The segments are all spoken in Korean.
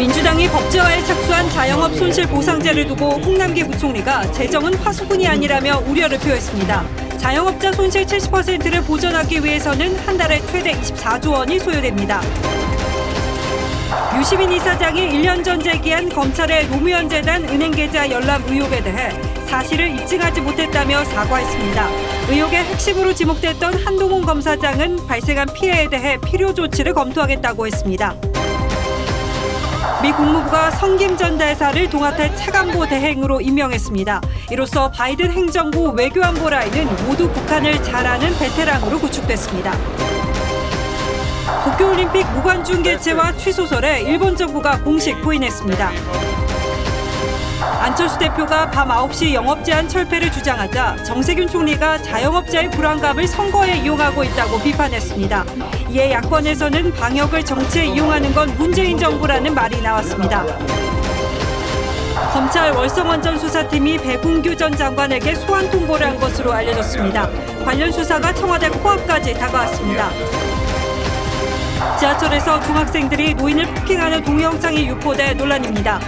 민주당이 법제화에 착수한 자영업 손실보상제를 두고 홍남기 부총리가 재정은 화수분이 아니라며 우려를 표했습니다. 자영업자 손실 70%를 보전하기 위해서는 한 달에 최대 24조 원이 소요됩니다. 유시민 이사장이 1년 전 제기한 검찰의 노무현 재단 은행계좌 열람 의혹에 대해 사실을 입증하지 못했다며 사과했습니다. 의혹의 핵심으로 지목됐던 한동훈 검사장은 발생한 피해에 대해 필요 조치를 검토하겠다고 했습니다. 미 국무부가 성김 전 대사를 동아태 차관보 대행으로 임명했습니다. 이로써 바이든 행정부 외교안보 라인은 모두 북한을 잘 아는 베테랑으로 구축됐습니다. 도쿄올림픽 무관중 개최와 취소설에 일본 정부가 공식 부인했습니다. 안철수 대표가 밤 9시 영업 제한 철폐를 주장하자 정세균 총리가 자영업자의 불안감을 선거에 이용하고 있다고 비판했습니다. 이에 야권에서는 방역을 정치에 이용하는 건 문재인 정부라는 말이 나왔습니다. 검찰 월성원전 수사팀이 배궁규 전 장관에게 소환 통보를 한 것으로 알려졌습니다. 관련 수사가 청와대 코앞까지 다가왔습니다. 지하철에서 중학생들이 노인을 폭행하는 동영상이 유포돼 논란입니다.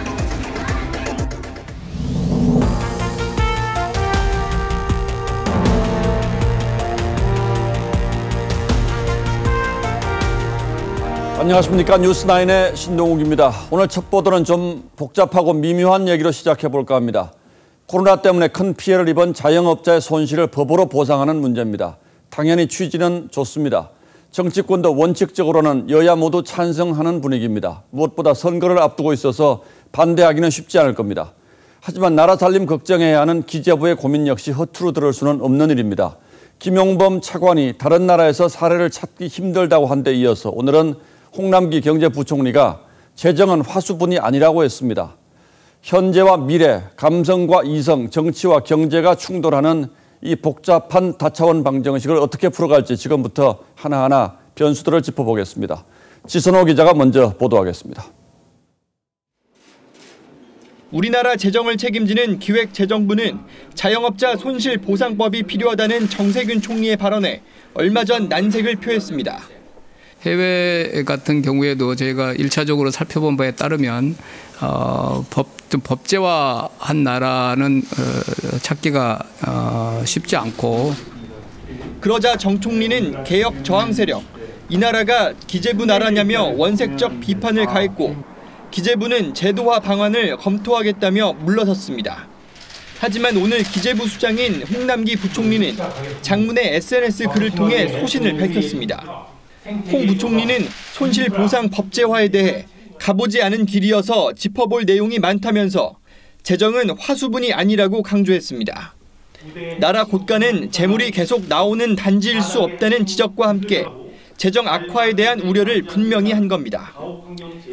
안녕하십니까. 뉴스9의 신동욱입니다. 오늘 첫 보도는 좀 복잡하고 미묘한 얘기로 시작해 볼까 합니다. 코로나 때문에 큰 피해를 입은 자영업자의 손실을 법으로 보상하는 문제입니다. 당연히 취지는 좋습니다. 정치권도 원칙적으로는 여야 모두 찬성하는 분위기입니다. 무엇보다 선거를 앞두고 있어서 반대하기는 쉽지 않을 겁니다. 하지만 나라 살림 걱정해야 하는 기재부의 고민 역시 허투루 들을 수는 없는 일입니다. 김용범 차관이 다른 나라에서 사례를 찾기 힘들다고 한 데 이어서 오늘은 홍남기 경제부총리가 재정은 화수분이 아니라고 했습니다. 현재와 미래, 감성과 이성, 정치와 경제가 충돌하는 이 복잡한 다차원 방정식을 어떻게 풀어갈지 지금부터 하나하나 변수들을 짚어보겠습니다. 지선호 기자가 먼저 보도하겠습니다. 우리나라 재정을 책임지는 기획재정부는 자영업자 손실보상법이 필요하다는 정세균 총리의 발언에 얼마 전 난색을 표했습니다. 해외 같은 경우에도 저희가 1차적으로 살펴본 바에 따르면 법제화한 나라는 찾기가 쉽지 않고. 그러자 정 총리는 개혁 저항 세력, 이 나라가 기재부 나라냐며 원색적 비판을 가했고 기재부는 제도화 방안을 검토하겠다며 물러섰습니다. 하지만 오늘 기재부 수장인 홍남기 부총리는 장문의 SNS 글을 통해 소신을 밝혔습니다. 홍 부총리는 손실보상 법제화에 대해 가보지 않은 길이어서 짚어볼 내용이 많다면서 재정은 화수분이 아니라고 강조했습니다. 나라 곳간은 재물이 계속 나오는 단지일 수 없다는 지적과 함께 재정 악화에 대한 우려를 분명히 한 겁니다.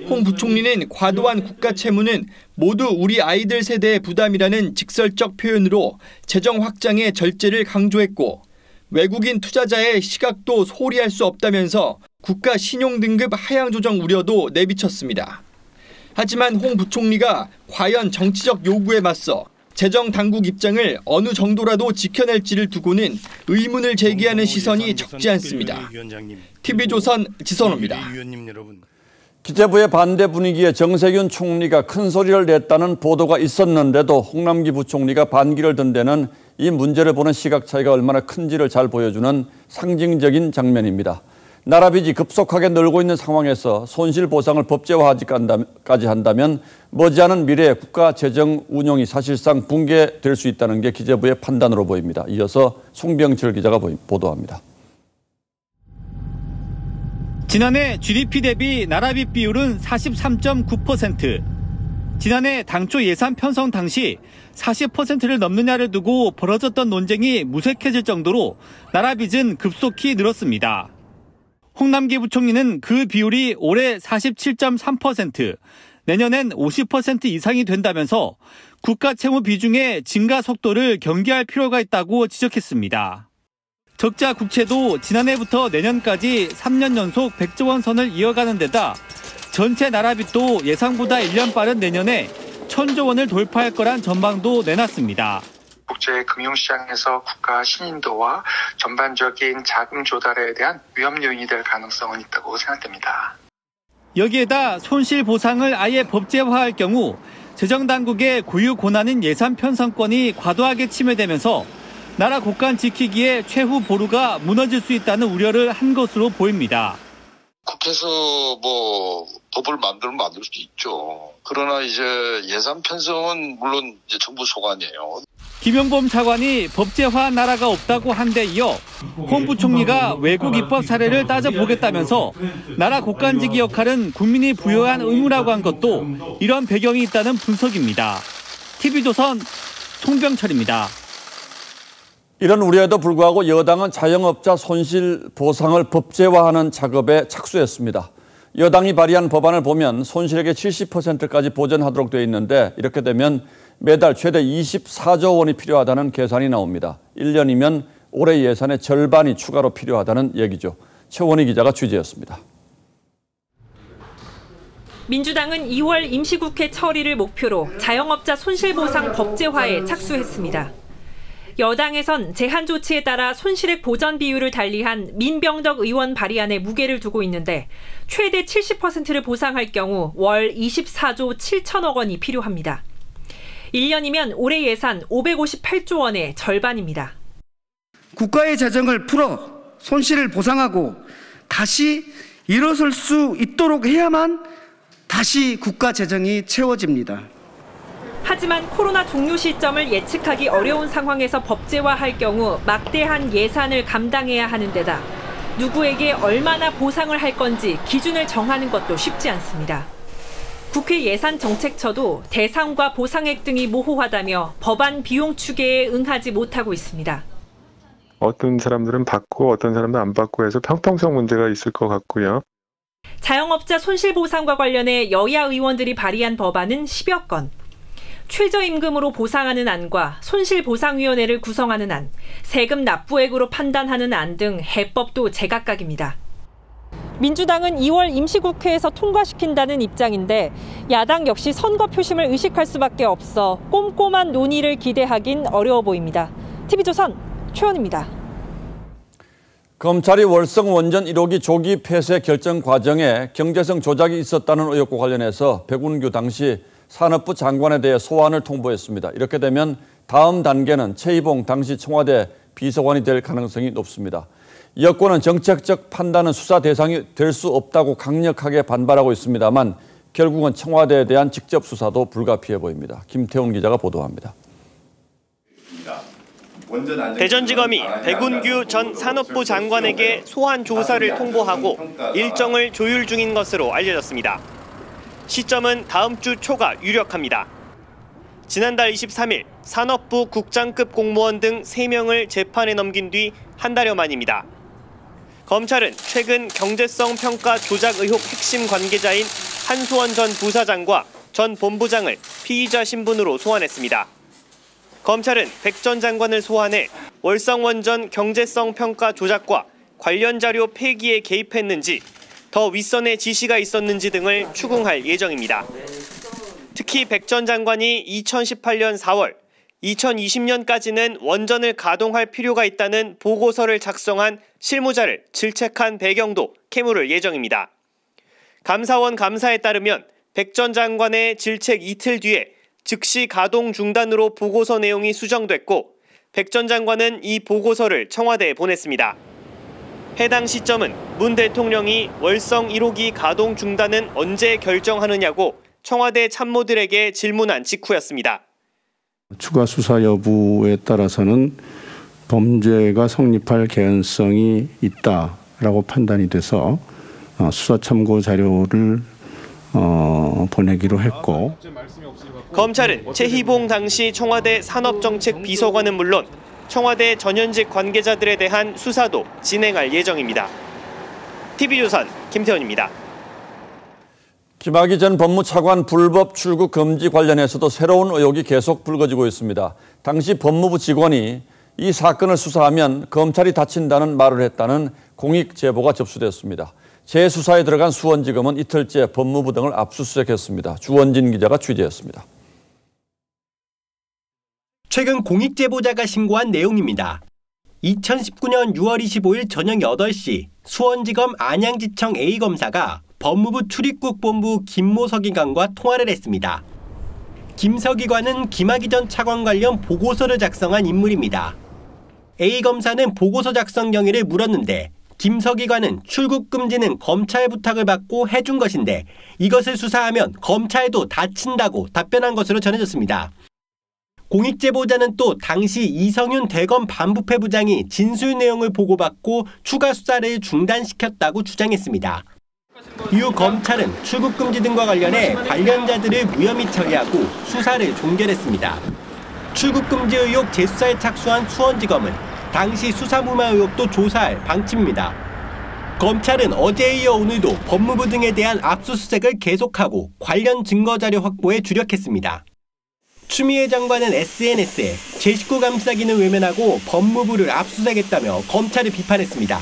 홍 부총리는 과도한 국가 채무는 모두 우리 아이들 세대의 부담이라는 직설적 표현으로 재정 확장의 절제를 강조했고 외국인 투자자의 시각도 소홀히 할 수 없다면서 국가 신용등급 하향 조정 우려도 내비쳤습니다. 하지만 홍 부총리가 과연 정치적 요구에 맞서 재정 당국 입장을 어느 정도라도 지켜낼지를 두고는 의문을 제기하는 시선이 적지 않습니다. TV조선 지선호입니다. 기재부의 반대 분위기에 정세균 총리가 큰 소리를 냈다는 보도가 있었는데도 홍남기 부총리가 반기를 든 데는 이 문제를 보는 시각 차이가 얼마나 큰지를 잘 보여주는 상징적인 장면입니다. 나라 빚이 급속하게 늘고 있는 상황에서 손실보상을 법제화까지 한다면 머지않은 미래에 국가 재정 운용이 사실상 붕괴될 수 있다는 게 기재부의 판단으로 보입니다. 이어서 송병철 기자가 보도합니다. 지난해 GDP 대비 나라빚 비율은 43.9%. 지난해 당초 예산 편성 당시 40%를 넘느냐를 두고 벌어졌던 논쟁이 무색해질 정도로 나라빚은 급속히 늘었습니다. 홍남기 부총리는 그 비율이 올해 47.3%, 내년엔 50% 이상이 된다면서 국가 채무 비중의 증가 속도를 경계할 필요가 있다고 지적했습니다. 적자 국채도 지난해부터 내년까지 3년 연속 100조 원 선을 이어가는 데다 전체 나라빚도 예상보다 1년 빠른 내년에 1,000조 원을 돌파할 거란 전망도 내놨습니다. 국제 금융시장에서 국가 신인도와 전반적인 자금 조달에 대한 위험 요인이 될 가능성은 있다고 생각됩니다. 여기에다 손실 보상을 아예 법제화할 경우 재정당국의 고유 권한인 예산 편성권이 과도하게 침해되면서 나라 국간 지키기에 최후 보루가 무너질 수 있다는 우려를 한 것으로 보입니다. 국회에서 법을 만들면 만들 수 있죠. 그러나 이제 예산 편성은 물론 이제 정부 소관이에요. 김용범 차관이 법제화한 나라가 없다고 한 데 이어 홍 부총리가 외국 입법 사례를 따져보겠다면서 나라 국간지기 역할은 국민이 부여한 의무라고 한 것도 이런 배경이 있다는 분석입니다. TV조선 송병철입니다. 이런 우려에도 불구하고 여당은 자영업자 손실 보상을 법제화하는 작업에 착수했습니다. 여당이 발의한 법안을 보면 손실액의 70%까지 보전하도록 되어 있는데 이렇게 되면 매달 최대 24조 원이 필요하다는 계산이 나옵니다. 1년이면 올해 예산의 절반이 추가로 필요하다는 얘기죠. 최원희 기자가 취재했습니다. 민주당은 2월 임시국회 처리를 목표로 자영업자 손실보상 법제화에 착수했습니다. 여당에선 제한 조치에 따라 손실액 보전 비율을 달리한 민병덕 의원 발의안에 무게를 두고 있는데 최대 70%를 보상할 경우 월 24조 7천억 원이 필요합니다. 1년이면 올해 예산 558조 원의 절반입니다. 국가의 재정을 풀어 손실을 보상하고 다시 일어설 수 있도록 해야만 다시 국가 재정이 채워집니다. 하지만 코로나 종료 시점을 예측하기 어려운 상황에서 법제화할 경우 막대한 예산을 감당해야 하는 데다 누구에게 얼마나 보상을 할 건지 기준을 정하는 것도 쉽지 않습니다. 국회 예산정책처도 대상과 보상액 등이 모호하다며 법안 비용 추계에 응하지 못하고 있습니다. 어떤 사람들은 받고 어떤 사람들은 안 받고 해서 형평성 문제가 있을 것 같고요. 자영업자 손실보상과 관련해 여야 의원들이 발의한 법안은 10여 건. 최저임금으로 보상하는 안과 손실보상위원회를 구성하는 안, 세금 납부액으로 판단하는 안 등 해법도 제각각입니다. 민주당은 2월 임시국회에서 통과시킨다는 입장인데 야당 역시 선거 표심을 의식할 수밖에 없어 꼼꼼한 논의를 기대하긴 어려워 보입니다. TV조선 최원입니다. 검찰이 월성 원전 1호기 조기 폐쇄 결정 과정에 경제성 조작이 있었다는 의혹과 관련해서 백운규 당시 산업부 장관에 대해 소환을 통보했습니다. 이렇게 되면 다음 단계는 최희봉 당시 청와대 비서관이 될 가능성이 높습니다. 여권은 정책적 판단은 수사 대상이 될 수 없다고 강력하게 반발하고 있습니다만 결국은 청와대에 대한 직접 수사도 불가피해 보입니다. 김태훈 기자가 보도합니다. 대전지검이 백운규 전 산업부 장관에게 소환 조사를 통보하고 일정을 조율 중인 것으로 알려졌습니다. 시점은 다음 주 초가 유력합니다. 지난달 23일 산업부 국장급 공무원 등 3명을 재판에 넘긴 뒤 한 달여 만입니다. 검찰은 최근 경제성 평가 조작 의혹 핵심 관계자인 한수원 전 부사장과 전 본부장을 피의자 신분으로 소환했습니다. 검찰은 백 전 장관을 소환해 월성원전 경제성 평가 조작과 관련 자료 폐기에 개입했는지, 더 윗선의 지시가 있었는지 등을 추궁할 예정입니다. 특히 백 전 장관이 2018년 4월, 2020년까지는 원전을 가동할 필요가 있다는 보고서를 작성한 실무자를 질책한 배경도 캐물을 예정입니다. 감사원 감사에 따르면 백 전 장관의 질책 이틀 뒤에 즉시 가동 중단으로 보고서 내용이 수정됐고 백 전 장관은 이 보고서를 청와대에 보냈습니다. 해당 시점은 문 대통령이 월성 1호기 가동 중단은 언제 결정하느냐고 청와대 참모들에게 질문한 직후였습니다. 추가 수사 여부에 따라서는 범죄가 성립할 개연성이 있다라고 판단이 돼서 수사 참고 자료를 보내기로 했고, 검찰은 최희봉 당시 청와대 산업정책비서관은 물론 청와대 전현직 관계자들에 대한 수사도 진행할 예정입니다. TV조선 김태훈입니다. 김학의 전 법무차관 불법 출국 금지 관련해서도 새로운 의혹이 계속 불거지고 있습니다. 당시 법무부 직원이 이 사건을 수사하면 검찰이 다친다는 말을 했다는 공익 제보가 접수됐습니다. 재수사에 들어간 수원지검은 이틀째 법무부 등을 압수수색했습니다. 주원진 기자가 취재했습니다. 최근 공익 제보자가 신고한 내용입니다. 2019년 6월 25일 저녁 8시 수원지검 안양지청 A검사가 법무부 출입국 본부 김모석이관과 통화를 했습니다. 김석이관은 김학의 전 차관 관련 보고서를 작성한 인물입니다. A 검사는 보고서 작성 경위를 물었는데 김석이관은 출국 금지는 검찰 부탁을 받고 해준 것인데 이것을 수사하면 검찰도 다친다고 답변한 것으로 전해졌습니다. 공익제보자는 또 당시 이성윤 대검 반부패 부장이 진술 내용을 보고받고 추가 수사를 중단시켰다고 주장했습니다. 이후 검찰은 출국 금지 등과 관련해 관련자들을 무혐의 처리하고 수사를 종결했습니다. 출국 금지 의혹 재수사에 착수한 수원지검은 당시 수사무마 의혹도 조사할 방침입니다. 검찰은 어제에 이어 오늘도 법무부 등에 대한 압수수색을 계속하고 관련 증거자료 확보에 주력했습니다. 추미애 장관은 SNS에 제 식구 감싸기는 외면하고 법무부를 압수수색했다며 검찰을 비판했습니다.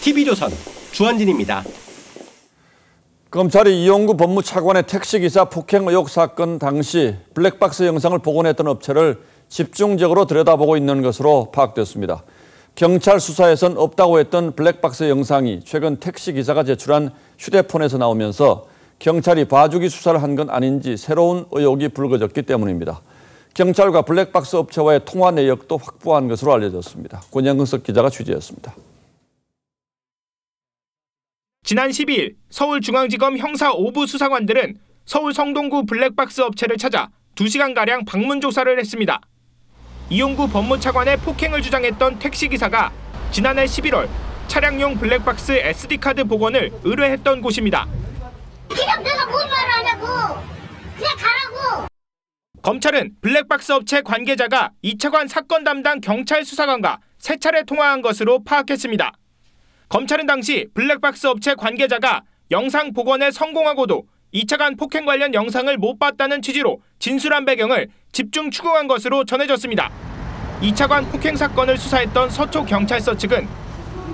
TV조선 주한진입니다. 검찰이 이용구 법무차관의 택시기사 폭행 의혹 사건 당시 블랙박스 영상을 복원했던 업체를 집중적으로 들여다보고 있는 것으로 파악됐습니다. 경찰 수사에선 없다고 했던 블랙박스 영상이 최근 택시기사가 제출한 휴대폰에서 나오면서 경찰이 봐주기 수사를 한 건 아닌지 새로운 의혹이 불거졌기 때문입니다. 경찰과 블랙박스 업체와의 통화 내역도 확보한 것으로 알려졌습니다. 권영석 기자가 취재했습니다. 지난 12일 서울중앙지검 형사 5부 수사관들은 서울 성동구 블랙박스 업체를 찾아 2시간가량 방문 조사를 했습니다. 이용구 법무차관의 폭행을 주장했던 택시기사가 지난해 11월 차량용 블랙박스 SD카드 복원을 의뢰했던 곳입니다. 그냥 내가 뭔 말을 하냐고. 그냥 가라고. 검찰은 블랙박스 업체 관계자가 이 차관 사건 담당 경찰 수사관과 3차례 통화한 것으로 파악했습니다. 검찰은 당시 블랙박스 업체 관계자가 영상 복원에 성공하고도 이 차관 폭행 관련 영상을 못 봤다는 취지로 진술한 배경을 집중 추궁한 것으로 전해졌습니다. 이 차관 폭행 사건을 수사했던 서초경찰서 측은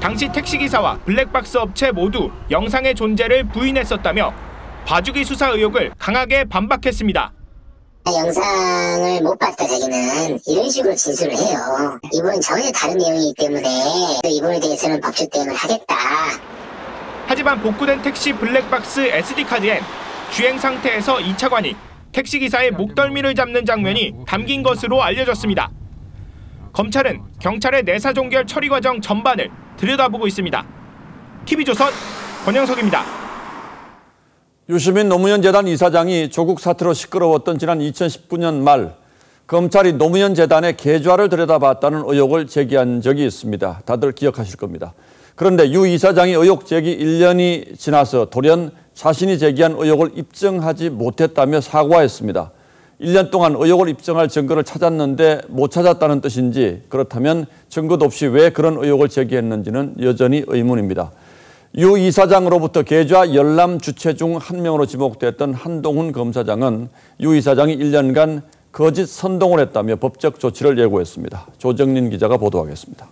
당시 택시기사와 블랙박스 업체 모두 영상의 존재를 부인했었다며 봐주기 수사 의혹을 강하게 반박했습니다. 영상을 못 봤다 자기는 이런 식으로 진술을 해요. 이번은 전혀 다른 내용이기 때문에 이번에 대해서는 법적 대응을 하겠다. 하지만 복구된 택시 블랙박스 SD카드엔 주행 상태에서 이 차관이 택시기사의 목덜미를 잡는 장면이 담긴 것으로 알려졌습니다. 검찰은 경찰의 내사종결 처리 과정 전반을 들여다보고 있습니다. TV조선 권영석입니다. 유시민 노무현 재단 이사장이 조국 사태로 시끄러웠던 지난 2019년 말 검찰이 노무현 재단의 계좌를 들여다봤다는 의혹을 제기한 적이 있습니다. 다들 기억하실 겁니다. 그런데 유 이사장이 의혹 제기 1년이 지나서 돌연 자신이 제기한 의혹을 입증하지 못했다며 사과했습니다. 1년 동안 의혹을 입증할 증거를 찾았는데 못 찾았다는 뜻인지, 그렇다면 증거도 없이 왜 그런 의혹을 제기했는지는 여전히 의문입니다. 유 이사장으로부터 계좌 열람 주체 중 한 명으로 지목됐던 한동훈 검사장은 유 이사장이 1년간 거짓 선동을 했다며 법적 조치를 예고했습니다. 조정린 기자가 보도하겠습니다.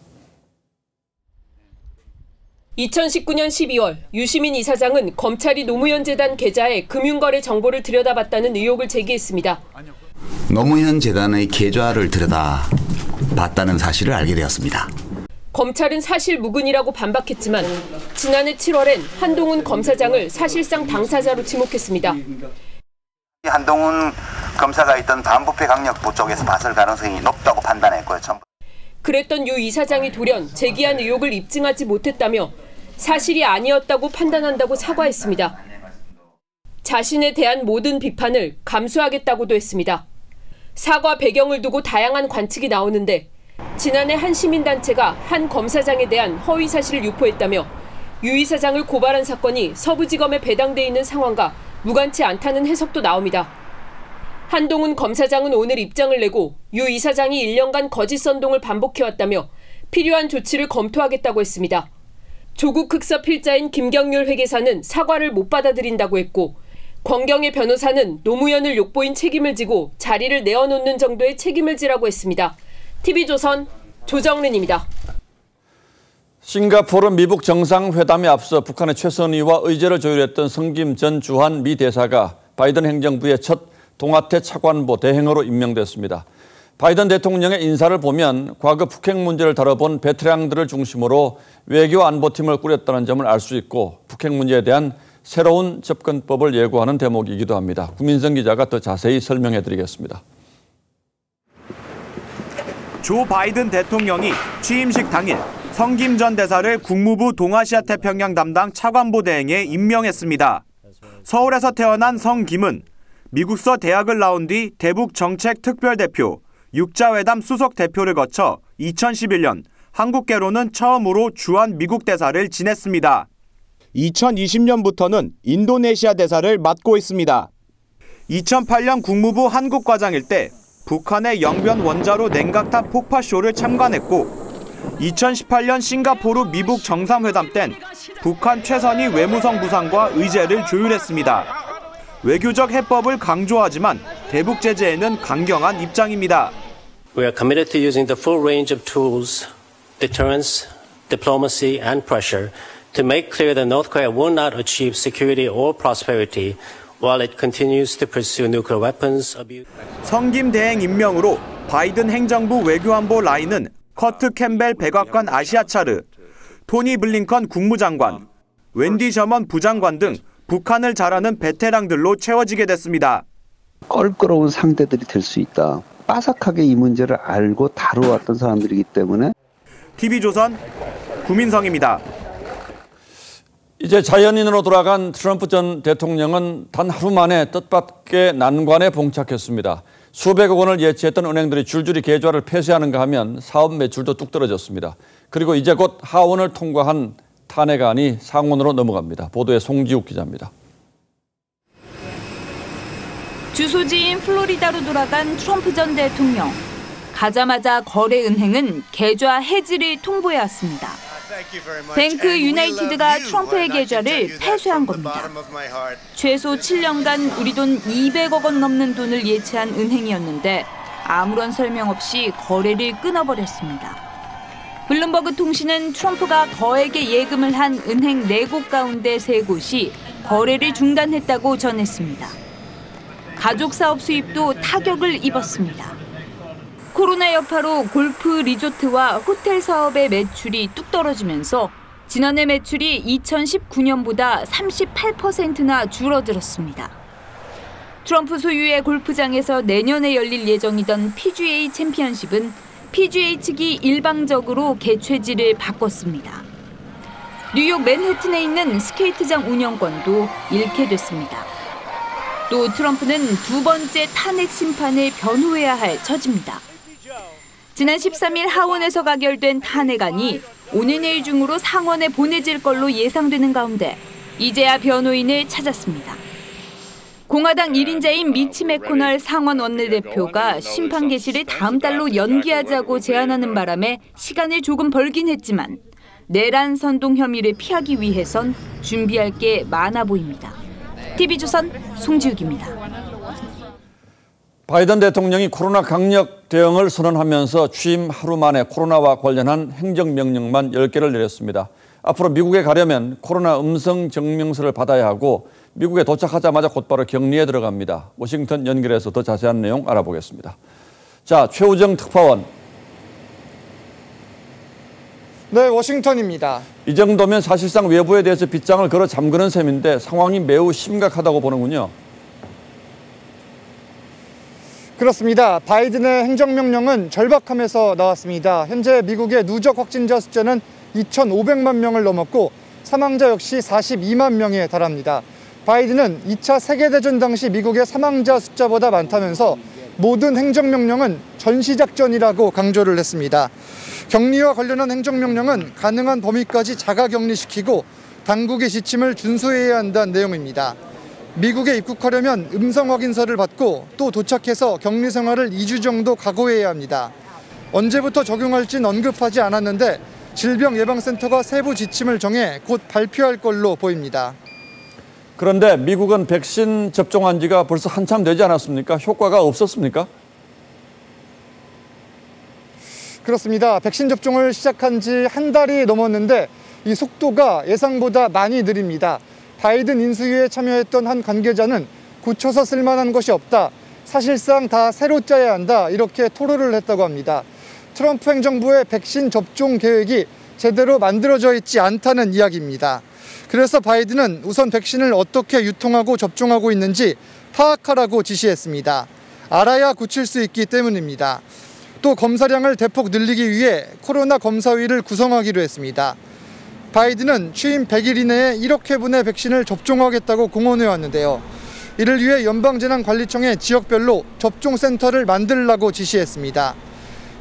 2019년 12월 유시민 이사장은 검찰이 노무현 재단 계좌의 금융거래 정보를 들여다봤다는 의혹을 제기했습니다. 노무현 재단의 계좌를 들여다봤다는 사실을 알게 되었습니다. 검찰은 사실 무근이라고 반박했지만 지난해 7월엔 한동훈 검사장을 사실상 당사자로 지목했습니다. 한동훈 검사가 있던 반부패 강력부 쪽에서 봤을 가능성이 높다고 판단했고요. 그랬던 유 이사장이 돌연 제기한 의혹을 입증하지 못했다며 사실이 아니었다고 판단한다고 사과했습니다. 자신에 대한 모든 비판을 감수하겠다고도 했습니다. 사과 배경을 두고 다양한 관측이 나오는데 지난해 한 시민단체가 한 검사장에 대한 허위 사실을 유포했다며 유 이사장을 고발한 사건이 서부지검에 배당돼 있는 상황과 무관치 않다는 해석도 나옵니다. 한동훈 검사장은 오늘 입장을 내고 유 이사장이 1년간 거짓 선동을 반복해왔다며 필요한 조치를 검토하겠다고 했습니다. 조국 흑사 필자인 김경률 회계사는 사과를 못 받아들인다고 했고 권경의 변호사는 노무현을 욕보인 책임을 지고 자리를 내어놓는 정도의 책임을 지라고 했습니다. TV조선 조정린입니다. 싱가포르 미북 정상회담에 앞서 북한의 최선희와 의제를 조율했던 성김 전 주한 미 대사가 바이든 행정부의 첫 동아태 차관보 대행으로 임명됐습니다. 바이든 대통령의 인사를 보면 과거 북핵 문제를 다뤄본 베테랑들을 중심으로 외교 안보팀을 꾸렸다는 점을 알 수 있고 북핵 문제에 대한 새로운 접근법을 예고하는 대목이기도 합니다. 구민성 기자가 더 자세히 설명해 드리겠습니다. 조 바이든 대통령이 취임식 당일 성 김 전 대사를 국무부 동아시아 태평양 담당 차관보 대행에 임명했습니다. 서울에서 태어난 성 김은 미국서 대학을 나온 뒤 대북 정책 특별대표, 육자회담 수석 대표를 거쳐 2011년 한국계로는 처음으로 주한 미국 대사를 지냈습니다. 2020년부터는 인도네시아 대사를 맡고 있습니다. 2008년 국무부 한국과장일 때 북한의 영변 원자로 냉각탑 폭파쇼를 참관했고 2018년 싱가포르 미북 정상회담 땐 북한 최선희 외무성 부상과 의제를 조율했습니다. 외교적 해법을 강조하지만 대북 제재에는 강경한 입장입니다. We are committed to using the full range of tools, deterrence, diplomacy, and pressure to make clear that North Korea will not achieve security or prosperity while it continues to pursue nuclear weapons abuse. 성김 대행 임명으로 바이든 행정부 외교안보 라인은 커트 캠벨 백악관 아시아차르, 토니 블링컨 국무장관, 웬디 셔먼 부장관 등 북한을 잘 아는 베테랑들로 채워지게 됐습니다. 껄끄러운 상대들이 될 수 있다. 빠삭하게 이 문제를 알고 다루어왔던 사람들이기 때문에. TV조선 구민성입니다. 이제 자연인으로 돌아간 트럼프 전 대통령은 단 하루 만에 뜻밖의 난관에 봉착했습니다. 수백억 원을 예치했던 은행들이 줄줄이 계좌를 폐쇄하는가 하면 사업 매출도 뚝 떨어졌습니다. 그리고 이제 곧 하원을 통과한 탄핵안이 상원으로 넘어갑니다. 보도에 송지욱 기자입니다. 주소지인 플로리다로 돌아간 트럼프 전 대통령. 가자마자 거래은행은 계좌 해지를 통보해왔습니다. 뱅크 유나이티드가 트럼프의 계좌를 폐쇄한 겁니다. 최소 7년간 우리 돈 200억 원 넘는 돈을 예치한 은행이었는데 아무런 설명 없이 거래를 끊어버렸습니다. 블룸버그 통신은 트럼프가 거액의 예금을 한 은행 4곳 가운데 3곳이 거래를 중단했다고 전했습니다. 가족 사업 수입도 타격을 입었습니다. 코로나 여파로 골프 리조트와 호텔 사업의 매출이 뚝 떨어지면서 지난해 매출이 2019년보다 38%나 줄어들었습니다. 트럼프 소유의 골프장에서 내년에 열릴 예정이던 PGA 챔피언십은 PGA 측이 일방적으로 개최지를 바꿨습니다. 뉴욕 맨해튼에 있는 스케이트장 운영권도 잃게 됐습니다. 또 트럼프는 두 번째 탄핵 심판을 변호해야 할 처지입니다. 지난 13일 하원에서 가결된 탄핵안이 오늘 내일 중으로 상원에 보내질 걸로 예상되는 가운데 이제야 변호인을 찾았습니다. 공화당 1인자인 미치 매코널 상원 원내대표가 심판 개시를 다음 달로 연기하자고 제안하는 바람에 시간을 조금 벌긴 했지만 내란 선동 혐의를 피하기 위해선 준비할 게 많아 보입니다. TV조선 송지욱입니다. 바이든 대통령이 코로나 강력 대응을 선언하면서 취임 하루 만에 코로나와 관련한 행정명령만 10개를 내렸습니다. 앞으로 미국에 가려면 코로나 음성 증명서를 받아야 하고 미국에 도착하자마자 곧바로 격리에 들어갑니다. 워싱턴 연결해서 더 자세한 내용 알아보겠습니다. 자, 최우정 특파원. 네, 워싱턴입니다. 이 정도면 사실상 외부에 대해서 빗장을 걸어 잠그는 셈인데 상황이 매우 심각하다고 보는군요. 그렇습니다. 바이든의 행정명령은 절박함에서 나왔습니다. 현재 미국의 누적 확진자 숫자는 2,500만 명을 넘었고 사망자 역시 42만 명에 달합니다. 바이든은 2차 세계대전 당시 미국의 사망자 숫자보다 많다면서 모든 행정명령은 전시작전이라고 강조를 했습니다. 격리와 관련한 행정명령은 가능한 범위까지 자가격리시키고 당국의 지침을 준수해야 한다는 내용입니다. 미국에 입국하려면 음성 확인서를 받고 또 도착해서 격리 생활을 2주 정도 각오해야 합니다. 언제부터 적용할지는 언급하지 않았는데 질병예방센터가 세부 지침을 정해 곧 발표할 걸로 보입니다. 그런데 미국은 백신 접종한 지가 벌써 한참 되지 않았습니까? 효과가 없었습니까? 그렇습니다. 백신 접종을 시작한 지 한 달이 넘었는데 이 속도가 예상보다 많이 느립니다. 바이든 인수위에 참여했던 한 관계자는 굳혀서 쓸만한 것이 없다. 사실상 다 새로 짜야 한다. 이렇게 토로를 했다고 합니다. 트럼프 행정부의 백신 접종 계획이 제대로 만들어져 있지 않다는 이야기입니다. 그래서 바이든은 우선 백신을 어떻게 유통하고 접종하고 있는지 파악하라고 지시했습니다. 알아야 고칠 수 있기 때문입니다. 또 검사량을 대폭 늘리기 위해 코로나 검사위를 구성하기로 했습니다. 바이든은 취임 100일 이내에 1억 회분의 백신을 접종하겠다고 공언해왔는데요. 이를 위해 연방재난관리청에 지역별로 접종센터를 만들라고 지시했습니다.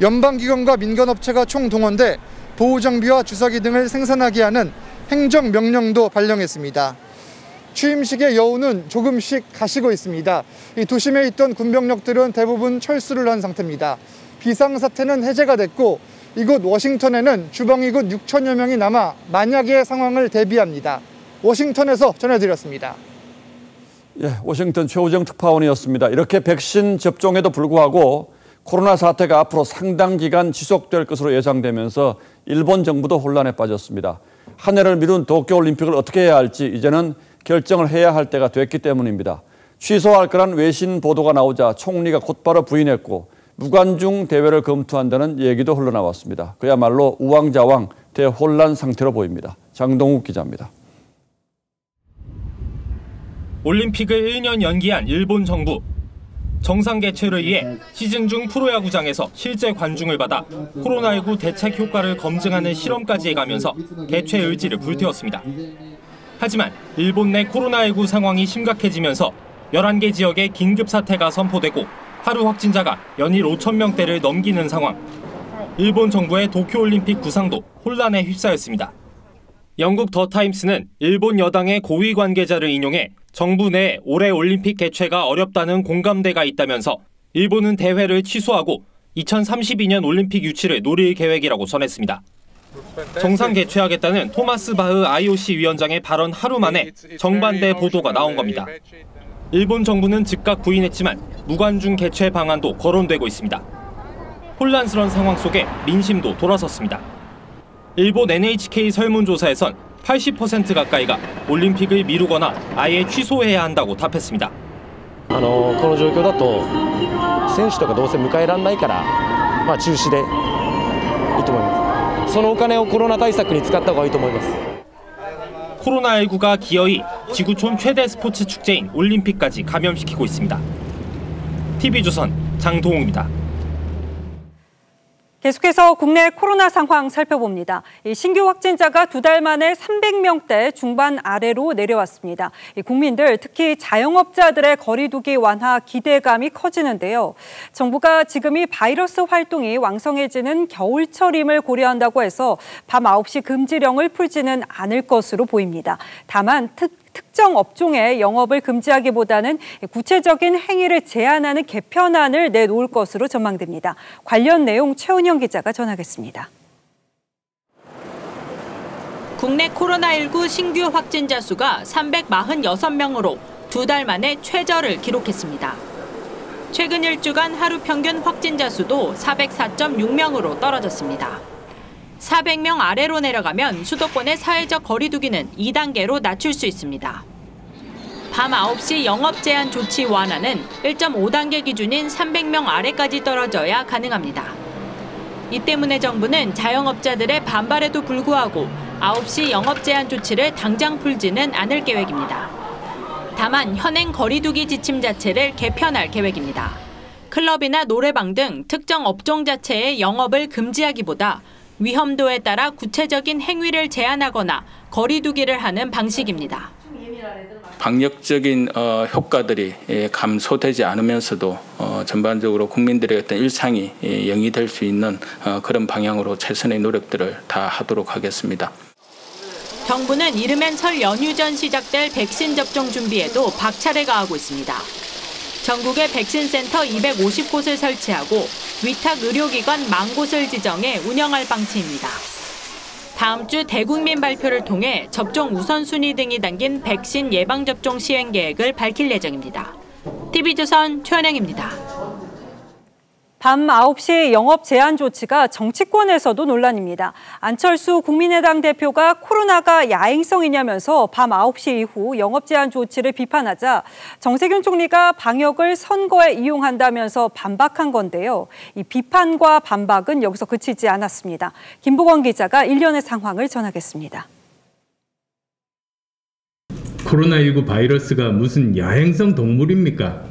연방기관과 민간업체가 총동원돼 보호장비와 주사기 등을 생산하게 하는 행정명령도 발령했습니다. 취임식의 여운은 조금씩 가시고 있습니다. 이 도심에 있던 군병력들은 대부분 철수를 한 상태입니다. 비상사태는 해제가 됐고 이곳 워싱턴에는 주방위군 6천여 명이 남아 만약의 상황을 대비합니다. 워싱턴에서 전해드렸습니다. 예, 워싱턴 최우정 특파원이었습니다. 이렇게 백신 접종에도 불구하고 코로나 사태가 앞으로 상당 기간 지속될 것으로 예상되면서 일본 정부도 혼란에 빠졌습니다. 한 해를 미룬 도쿄올림픽을 어떻게 해야 할지 이제는 결정을 해야 할 때가 됐기 때문입니다. 취소할 거란 외신 보도가 나오자 총리가 곧바로 부인했고 무관중 대회를 검토한다는 얘기도 흘러나왔습니다. 그야말로 우왕좌왕 대혼란 상태로 보입니다. 장동욱 기자입니다. 올림픽을 1년 연기한 일본 정부. 정상 개최를 위해 시즌 중 프로야구장에서 실제 관중을 받아 코로나19 대책 효과를 검증하는 실험까지 해가면서 개최 의지를 불태웠습니다. 하지만 일본 내 코로나19 상황이 심각해지면서 11개 지역에 긴급 사태가 선포되고 하루 확진자가 연일 5천 명대를 넘기는 상황. 일본 정부의 도쿄올림픽 구상도 혼란에 휩싸였습니다. 영국 더 타임스는 일본 여당의 고위 관계자를 인용해 정부 내 올해 올림픽 개최가 어렵다는 공감대가 있다면서 일본은 대회를 취소하고 2032년 올림픽 유치를 노릴 계획이라고 전했습니다. 정상 개최하겠다는 토마스 바흐 IOC 위원장의 발언 하루 만에 정반대 보도가 나온 겁니다. 일본 정부는 즉각 부인했지만 무관중 개최 방안도 거론되고 있습니다. 혼란스러운 상황 속에 민심도 돌아섰습니다. 일본 NHK 설문조사에선 80% 가까이가 올림픽을 미루거나 아예 취소해야 한다고 답했습니다. この状況だと選手とかどうせ迎えられないから中止でいいと思います。そのお金をコロナ対策に使った方がいいと思います。 코로나19가 기어이 지구촌 최대 스포츠 축제인 올림픽까지 감염시키고 있습니다. TV조선 장동욱입니다. 계속해서 국내 코로나 상황 살펴봅니다. 신규 확진자가 2달 만에 300명대 중반 아래로 내려왔습니다. 국민들, 특히 자영업자들의 거리 두기 완화 기대감이 커지는데요. 정부가 지금 이 바이러스 활동이 왕성해지는 겨울철임을 고려한다고 해서 밤 9시 금지령을 풀지는 않을 것으로 보입니다. 다만 특정 업종의 영업을 금지하기보다는 구체적인 행위를 제한하는 개편안을 내놓을 것으로 전망됩니다. 관련 내용 최은영 기자가 전하겠습니다. 국내 코로나19 신규 확진자 수가 346명으로 2달 만에 최저를 기록했습니다. 최근 1주간 하루 평균 확진자 수도 404.6명으로 떨어졌습니다. 400명 아래로 내려가면 수도권의 사회적 거리 두기는 2단계로 낮출 수 있습니다. 밤 9시 영업 제한 조치 완화는 1.5단계 기준인 300명 아래까지 떨어져야 가능합니다. 이 때문에 정부는 자영업자들의 반발에도 불구하고 9시 영업 제한 조치를 당장 풀지는 않을 계획입니다. 다만 현행 거리 두기 지침 자체를 개편할 계획입니다. 클럽이나 노래방 등 특정 업종 자체의 영업을 금지하기보다 위험도에 따라 구체적인 행위를 제한하거나 거리 두기를 하는 방식입니다. 방역적인 효과들이 감소되지 않으면서도 전반적으로 국민들의 어떤 일상이 영위될 수 있는 그런 방향으로 최선의 노력들을 다 하도록 하겠습니다. 정부는 이르면 설 연휴 전 시작될 백신 접종 준비에도 박차를 가하고 있습니다. 전국에 백신센터 250곳을 설치하고 위탁 의료기관 10,000곳을 지정해 운영할 방침입니다. 다음 주 대국민 발표를 통해 접종 우선순위 등이 담긴 백신 예방접종 시행 계획을 밝힐 예정입니다. TV조선 최은영입니다. 밤 9시 영업 제한 조치가 정치권에서도 논란입니다. 안철수 국민의당 대표가 코로나가 야행성이냐면서 밤 9시 이후 영업 제한 조치를 비판하자 정세균 총리가 방역을 선거에 이용한다면서 반박한 건데요. 이 비판과 반박은 여기서 그치지 않았습니다. 김보건 기자가 일련의 상황을 전하겠습니다. 코로나19 바이러스가 무슨 야행성 동물입니까?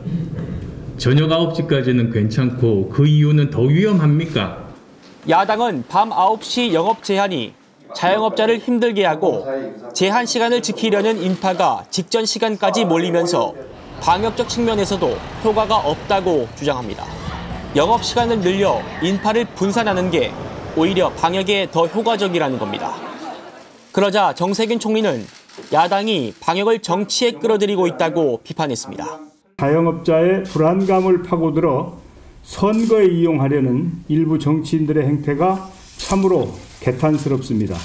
저녁 9시까지는 괜찮고 그 이유는 더 위험합니까? 야당은 밤 9시 영업 제한이 자영업자를 힘들게 하고 제한 시간을 지키려는 인파가 직전 시간까지 몰리면서 방역적 측면에서도 효과가 없다고 주장합니다. 영업 시간을 늘려 인파를 분산하는 게 오히려 방역에 더 효과적이라는 겁니다. 그러자 정세균 총리는 야당이 방역을 정치에 끌어들이고 있다고 비판했습니다. 자영업자의 불안감을 파고들어 선거에 이용하려는 일부 정치인들의 행태가 참으로 개탄스럽습니다.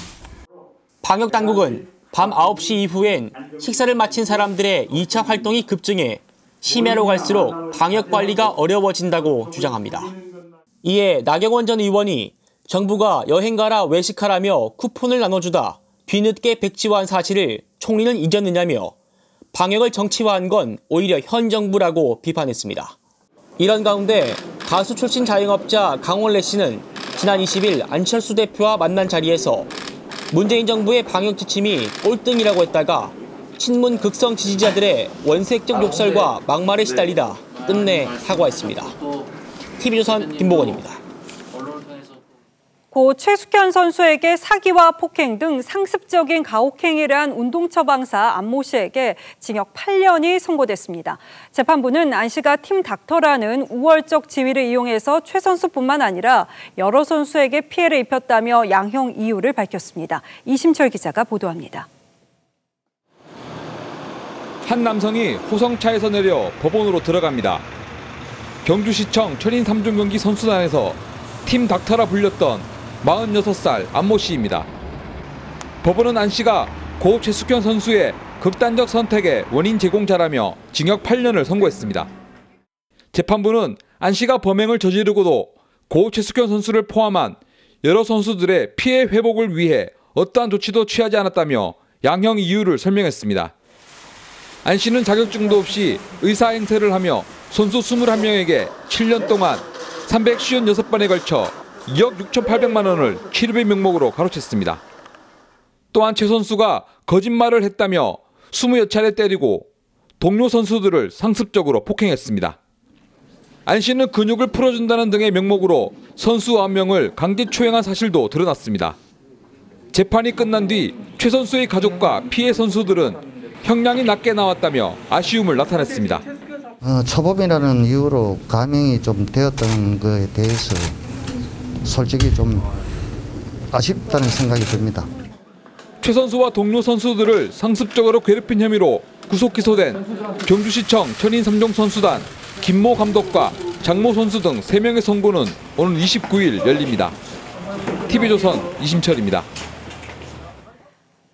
방역 당국은 밤 9시 이후엔 식사를 마친 사람들의 2차 활동이 급증해 심야로 갈수록 방역 관리가 어려워진다고 주장합니다. 이에 나경원 전 의원이 정부가 여행 가라 외식하라며 쿠폰을 나눠주다 뒤늦게 백지화한 사실을 총리는 잊었느냐며 방역을 정치화한 건 오히려 현 정부라고 비판했습니다. 이런 가운데 가수 출신 자영업자 강원래 씨는 지난 20일 안철수 대표와 만난 자리에서 문재인 정부의 방역 지침이 꼴등이라고 했다가 친문 극성 지지자들의 원색적 욕설과 막말에 시달리다 끝내 사과했습니다. TV조선 김보건입니다. 고 최숙현 선수에게 사기와 폭행 등 상습적인 가혹행위를 한 운동 처방사 안모 씨에게 징역 8년이 선고됐습니다. 재판부는 안 씨가 팀 닥터라는 우월적 지위를 이용해서 최 선수뿐만 아니라 여러 선수에게 피해를 입혔다며 양형 이유를 밝혔습니다. 이심철 기자가 보도합니다. 한 남성이 호성차에서 내려 법원으로 들어갑니다. 경주시청 천인 3종 경기 선수단에서 팀 닥터라 불렸던 46살 안모 씨입니다. 법원은 안 씨가 고 최숙현 선수의 극단적 선택의 원인 제공자라며 징역 8년을 선고했습니다. 재판부는 안 씨가 범행을 저지르고도 고 최숙현 선수를 포함한 여러 선수들의 피해 회복을 위해 어떠한 조치도 취하지 않았다며 양형 이유를 설명했습니다. 안 씨는 자격증도 없이 의사 행세를 하며 선수 21명에게 7년 동안 356번에 걸쳐 2억 6,800만 원을 치료비 명목으로 가로챘습니다. 또한 최 선수가 거짓말을 했다며 20여 차례 때리고 동료 선수들을 상습적으로 폭행했습니다. 안 씨는 근육을 풀어준다는 등의 명목으로 선수 9명을 강제 추행한 사실도 드러났습니다. 재판이 끝난 뒤 최 선수의 가족과 피해 선수들은 형량이 낮게 나왔다며 아쉬움을 나타냈습니다. 초범이라는 이유로 감형이 좀 되었던 것에 대해서 솔직히 좀 아쉽다는 생각이 듭니다. 최 선수와 동료 선수들을 상습적으로 괴롭힌 혐의로 구속 기소된 경주시청 천인 3종 선수단 김모 감독과 장모 선수 등 3명의 선고는 오늘 29일 열립니다. TV조선 이심철입니다.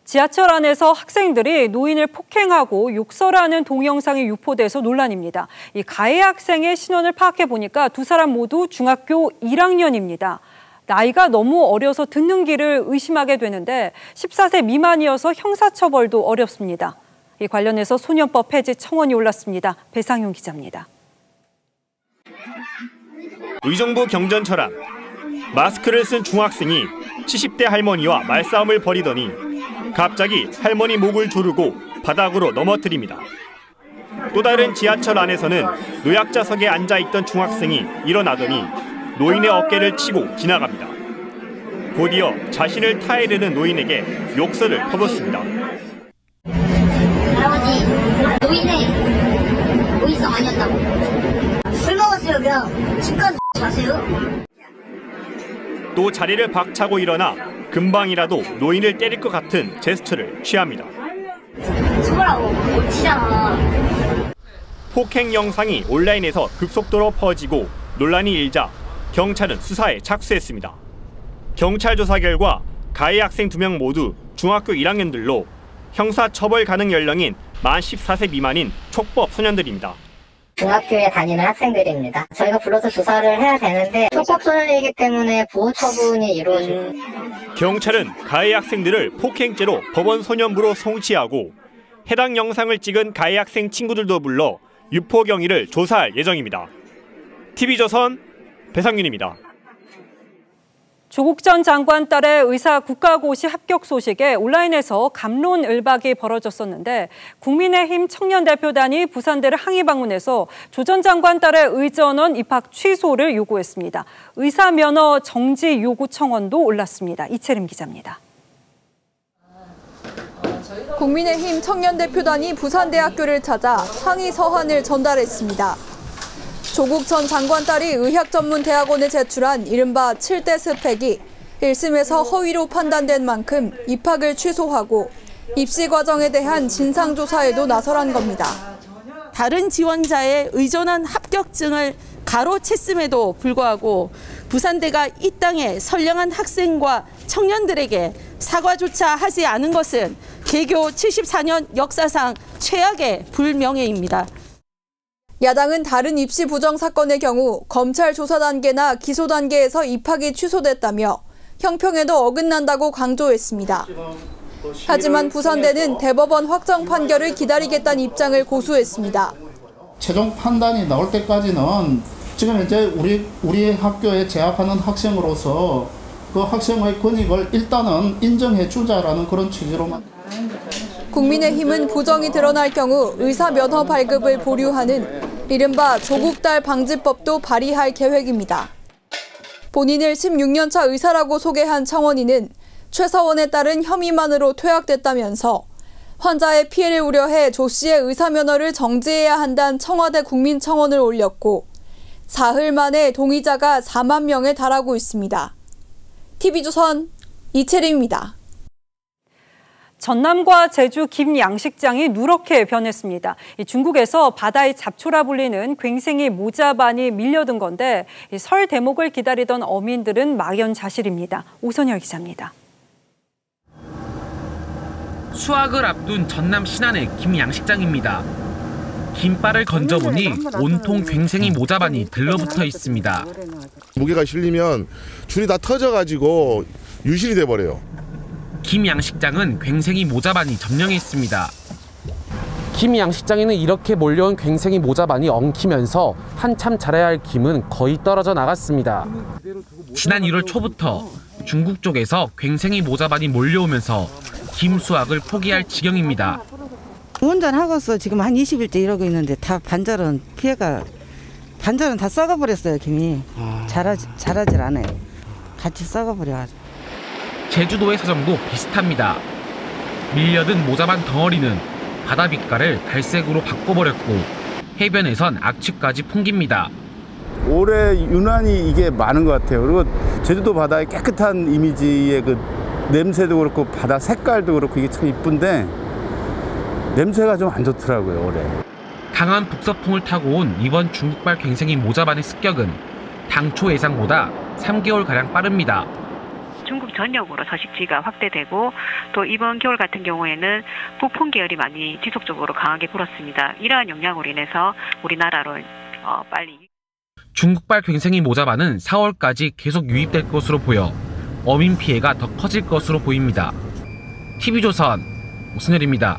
지하철 안에서 학생들이 노인을 폭행하고 욕설하는 동영상이 유포돼서 논란입니다. 이 가해 학생의 신원을 파악해 보니까 두 사람 모두 중학교 1학년입니다. 나이가 너무 어려서 듣는 길을 의심하게 되는데 14세 미만이어서 형사처벌도 어렵습니다. 이 관련해서 소년법 폐지 청원이 올랐습니다. 배상윤 기자입니다. 의정부 경전철암. 마스크를 쓴 중학생이 70대 할머니와 말싸움을 벌이더니 갑자기 할머니 목을 조르고 바닥으로 넘어뜨립니다. 또 다른 지하철 안에서는 노약자석에 앉아있던 중학생이 일어나더니 노인의 어깨를 치고 지나갑니다. 곧이어 자신을 타이르는 노인에게 욕설을 퍼붓습니다. 할아버지, 노인의 노인성 아니었다고. 술 먹었어요. 그냥 집까지 자세요. 또 자리를 박차고 일어나 금방이라도 노인을 때릴 것 같은 제스처를 취합니다. 죽으라고 못 치잖아. 폭행 영상이 온라인에서 급속도로 퍼지고 논란이 일자 경찰은 수사에 착수했습니다. 경찰 조사 결과 가해 학생 2명 모두 중학교 1학년들로 형사처벌 가능 연령인 만 14세 미만인 촉법 소년들입니다. 중학교에 다니는 학생들입니다. 저희가 불러서 조사를 해야 되는데 촉법 소년이기 때문에 보호 처분이 이루어집니다. 경찰은 가해 학생들을 폭행죄로 법원 소년부로 송치하고 해당 영상을 찍은 가해 학생 친구들도 불러 유포 경위를 조사할 예정입니다. TV조선 배상윤입니다. 조국 전 장관 딸의 의사 국가고시 합격 소식에 온라인에서 갑론을박이 벌어졌었는데 국민의힘 청년대표단이 부산대를 항의 방문해서 조 전 장관 딸의 의전원 입학 취소를 요구했습니다. 의사 면허 정지 요구 청원도 올랐습니다. 이채림 기자입니다. 국민의힘 청년대표단이 부산대학교를 찾아 항의 서한을 전달했습니다. 조국 전 장관 딸이 의학전문대학원에 제출한 이른바 7대 스펙이 1심에서 허위로 판단된 만큼 입학을 취소하고 입시 과정에 대한 진상조사에도 나서란 겁니다. 다른 지원자의 의전원 합격증을 가로챘음에도 불구하고 부산대가 이 땅에 선량한 학생과 청년들에게 사과조차 하지 않은 것은 개교 74년 역사상 최악의 불명예입니다. 야당은 다른 입시 부정 사건의 경우 검찰 조사 단계나 기소 단계에서 입학이 취소됐다며 형평에도 어긋난다고 강조했습니다. 하지만 부산대는 대법원 확정 판결을 기다리겠다는 입장을 고수했습니다. 최종 판단이 나올 때까지는 지금 이제 우리 학교에 재학하는 학생으로서 그 학생의 권익을 일단은 인정해 주자라는 그런 취지로만. 국민의힘은 부정이 드러날 경우 의사 면허 발급을 보류하는 이른바 조국딸 방지법도 발의할 계획입니다. 본인을 16년차 의사라고 소개한 청원인은 최서원에 따른 혐의만으로 퇴학됐다면서 환자의 피해를 우려해 조 씨의 의사 면허를 정지해야 한다는 청와대 국민청원을 올렸고 사흘 만에 동의자가 4만 명에 달하고 있습니다. TV조선 이채림입니다. 전남과 제주 김 양식장이 누렇게 변했습니다. 중국에서 바다의 잡초라 불리는 괭생이 모자반이 밀려든 건데 설 대목을 기다리던 어민들은 막연자실입니다. 오선열 기자입니다. 수확을 앞둔 전남 신안의 김 양식장입니다. 김발을 건져보니 온통 괭생이 모자반이 들러붙어 있습니다. 무게가 실리면 줄이 다 터져가지고 유실이 돼버려요. 김 양식장은 괭생이 모자반이 점령했습니다. 김 양식장에는 이렇게 몰려온 괭생이 모자반이 엉키면서 한참 자라야 할 김은 거의 떨어져 나갔습니다. 지난 1월 초부터 중국 쪽에서 괭생이 모자반이 몰려오면서 김 수확을 포기할 지경입니다. 운전하고서 지금 한 20일째 이러고 있는데 다 반절은 다 썩어버렸어요. 김이 자라질 않아요. 같이 썩어버려가지고. 제주도의 사정도 비슷합니다. 밀려든 모자반 덩어리는 바다 빛깔을 갈색으로 바꿔버렸고 해변에선 악취까지 풍깁니다. 올해 유난히 이게 많은 것 같아요. 그리고 제주도 바다의 깨끗한 이미지의 그 냄새도 그렇고 바다 색깔도 그렇고 이게 참 이쁜데 냄새가 좀 안 좋더라고요, 올해. 강한 북서풍을 타고 온 이번 중국발 괭생이 모자반의 습격은 당초 예상보다 3개월가량 빠릅니다. 중국 전역으로 서식지가 확대되고 또 이번 겨울 같은 경우에는 북풍 계열이 많이 지속적으로 강하게 불었습니다. 이러한 영향으로 인해서 우리나라로 빨리. 중국발 괭생이 모자반은 4월까지 계속 유입될 것으로 보여 어민 피해가 더 커질 것으로 보입니다. TV조선 오순열입니다.